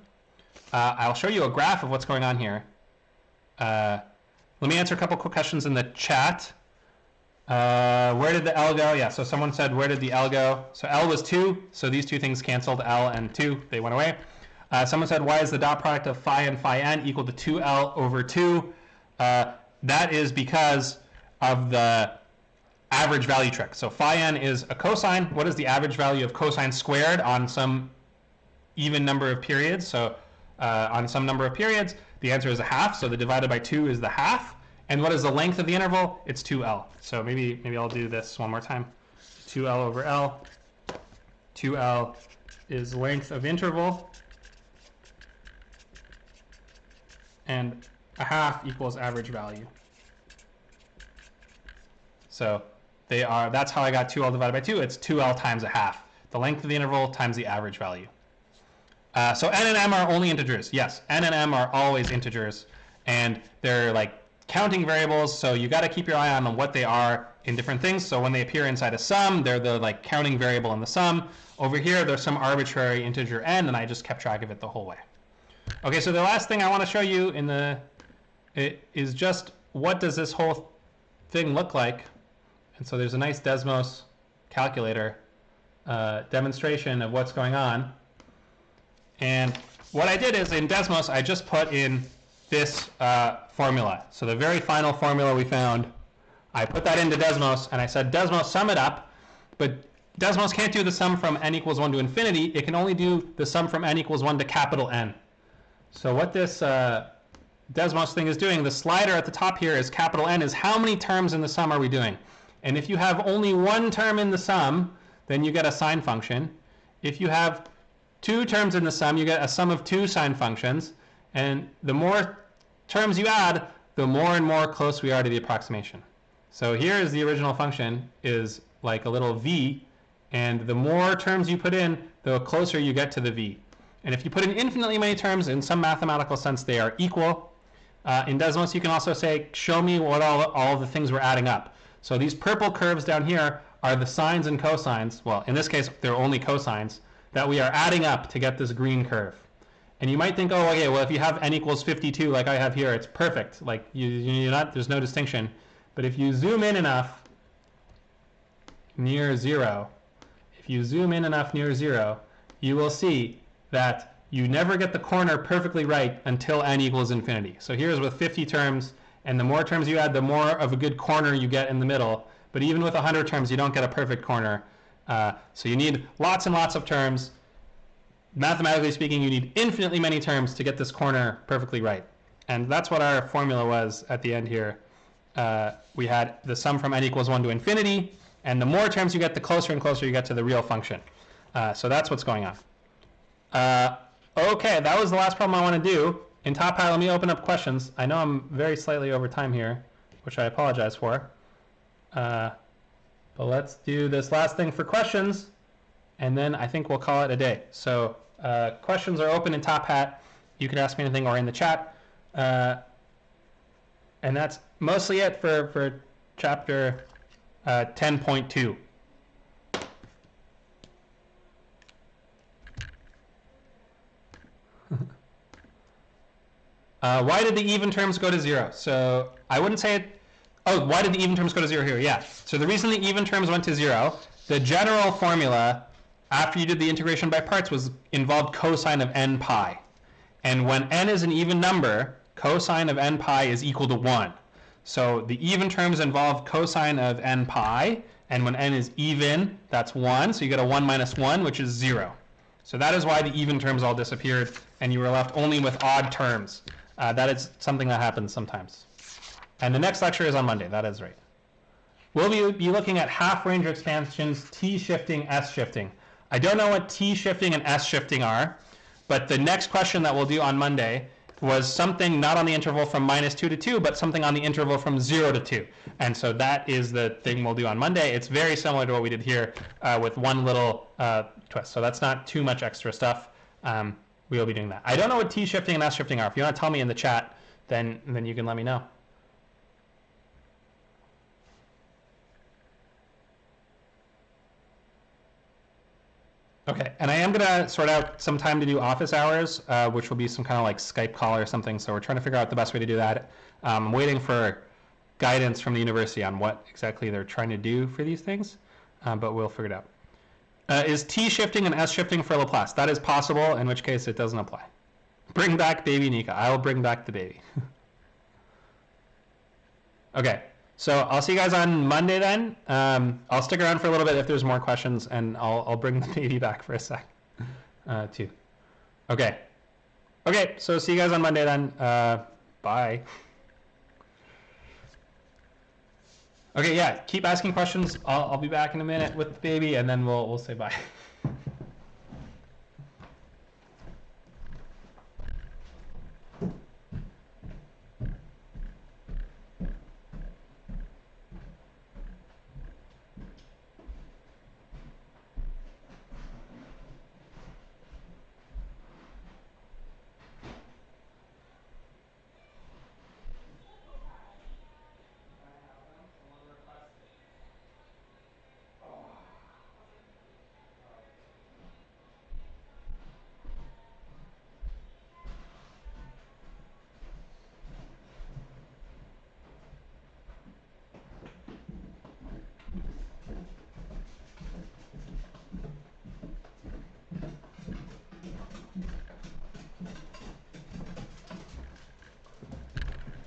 I'll show you a graph of what's going on here. Let me answer a couple quick questions in the chat. Where did the L go? Yeah, so someone said, where did the L go? So L was 2, so these two things canceled, L and 2, they went away. Someone said, why is the dot product of phi and phi n equal to 2L over 2? That is because of the average value trick. So phi n is a cosine. What is the average value of cosine squared on some even number of periods? So on some number of periods, the answer is a half, so the divided by 2 is the half. And what is the length of the interval? It's 2L. So maybe I'll do this one more time. 2L over L. 2L is length of interval. And a half equals average value. So that's how I got 2L divided by 2. It's 2L times a half. The length of the interval times the average value. So n and m are only integers. Yes, n and m are always integers. And they're like counting variables, so you got to keep your eye on what they are in different things. So when they appear inside a sum, they're the like counting variable in the sum. Over here, there's some arbitrary integer n, and I just kept track of it the whole way. Okay, so the last thing I want to show you is just what does this whole thing look like. And so there's a nice Desmos calculator demonstration of what's going on. And what I did is in Desmos, I just put in this formula. So the very final formula we found, I put that into Desmos, and I said, Desmos, sum it up. But Desmos can't do the sum from n equals 1 to infinity. It can only do the sum from n equals 1 to capital N. So what this Desmos thing is doing, the slider at the top here is capital N, is how many terms in the sum are we doing? And if you have only one term in the sum, then you get a sine function. If you have two terms in the sum, you get a sum of two sine functions. And the more terms you add, the more and more close we are to the approximation. So here is the original function, is like a little v, and the more terms you put in, the closer you get to the v. And if you put in infinitely many terms, in some mathematical sense, they are equal. In Desmos, you can also say, show me what all the things we're adding up. So these purple curves down here are the sines and cosines. Well, in this case, they're only cosines that we are adding up to get this green curve. And you might think, oh, okay, well, if you have n equals 52 like I have here, it's perfect. Like there's no distinction. But if you zoom in enough near 0, you will see that you never get the corner perfectly right until n equals infinity. So here's with 50 terms, and the more terms you add, the more of a good corner you get in the middle. But even with 100 terms, you don't get a perfect corner. So you need lots and lots of terms. Mathematically speaking, you need infinitely many terms to get this corner perfectly right. And that's what our formula was at the end here. We had the sum from n equals 1 to infinity, and the more terms you get, the closer and closer you get to the real function. So that's what's going on. Okay, that was the last problem I want to do. In Top Hat, let me open up questions. I know I'm very slightly over time here, which I apologize for. But let's do this last thing for questions, and then I think we'll call it a day. So questions are open in Top Hat. You can ask me anything or in the chat. And that's mostly it for chapter 10.2. Why did the even terms go to 0? So I wouldn't say it. Oh, why did the even terms go to 0 here? Yeah. So the reason the even terms went to 0, the general formula after you did the integration by parts involved cosine of n pi. And when n is an even number, cosine of n pi is equal to 1. So the even terms involve cosine of n pi, and when n is even, that's 1. So you get a 1 minus 1, which is 0. So that is why the even terms all disappeared, and you were left only with odd terms. That is something that happens sometimes. And the next lecture is on Monday. That is right. We'll be looking at half-range expansions, t-shifting, s-shifting. I don't know what t-shifting and s-shifting are, but the next question that we'll do on Monday was something not on the interval from -2 to 2, but something on the interval from 0 to 2. And so that is the thing we'll do on Monday. It's very similar to what we did here with one little twist. So that's not too much extra stuff. We will be doing that. I don't know what t-shifting and s-shifting are. If you want to tell me in the chat, then you can let me know. Okay, and I am going to sort out some time to do office hours, which will be some kind of like Skype call or something. So we're trying to figure out the best way to do that. I'm waiting for guidance from the university on what exactly they're trying to do for these things, but we'll figure it out. Is t-shifting and s-shifting for Laplace? That is possible, in which case it doesn't apply. Bring back baby Nica. I will bring back the baby. Okay. So I'll see you guys on Monday then. I'll stick around for a little bit if there's more questions, and I'll bring the baby back for a sec, too. Okay. Okay, so see you guys on Monday then. Bye. Okay, yeah, keep asking questions. I'll be back in a minute with the baby, and then we'll say bye.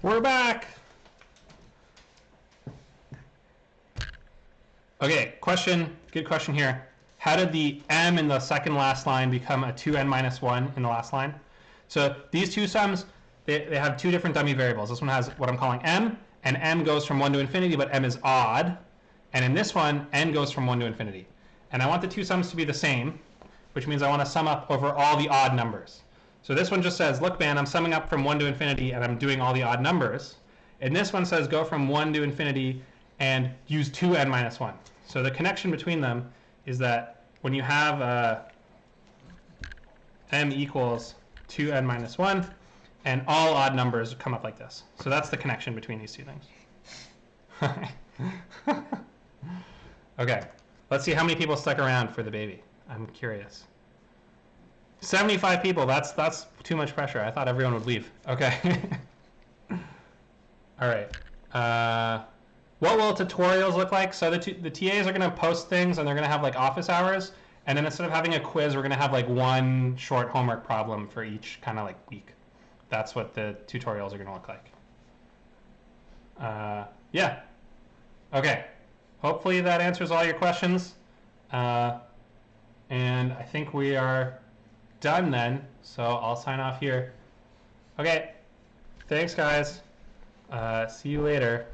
We're back. Okay, question, good question here. How did the m in the second last line become a 2n minus 1 in the last line? So these two sums, they have two different dummy variables. This one has what I'm calling m, and m goes from 1 to infinity, but m is odd. And in this one, n goes from 1 to infinity. And I want the two sums to be the same, which means I want to sum up over all the odd numbers. So this one just says, look, man, I'm summing up from 1 to infinity, and I'm doing all the odd numbers. And this one says, go from 1 to infinity and use 2n minus 1. So the connection between them is that when you have m equals 2n minus 1, and all odd numbers come up like this. So that's the connection between these two things. Okay, let's see how many people stuck around for the baby. I'm curious. 75 people, that's too much pressure. I thought everyone would leave. Okay. All right. What will tutorials look like? So the TAs are going to post things, and they're going to have like office hours. And then instead of having a quiz, we're going to have like one short homework problem for each kind of like week. That's what the tutorials are going to look like. Yeah. Okay. Hopefully that answers all your questions. And I think we are done then. So I'll sign off here. Okay. Thanks, guys. See you later.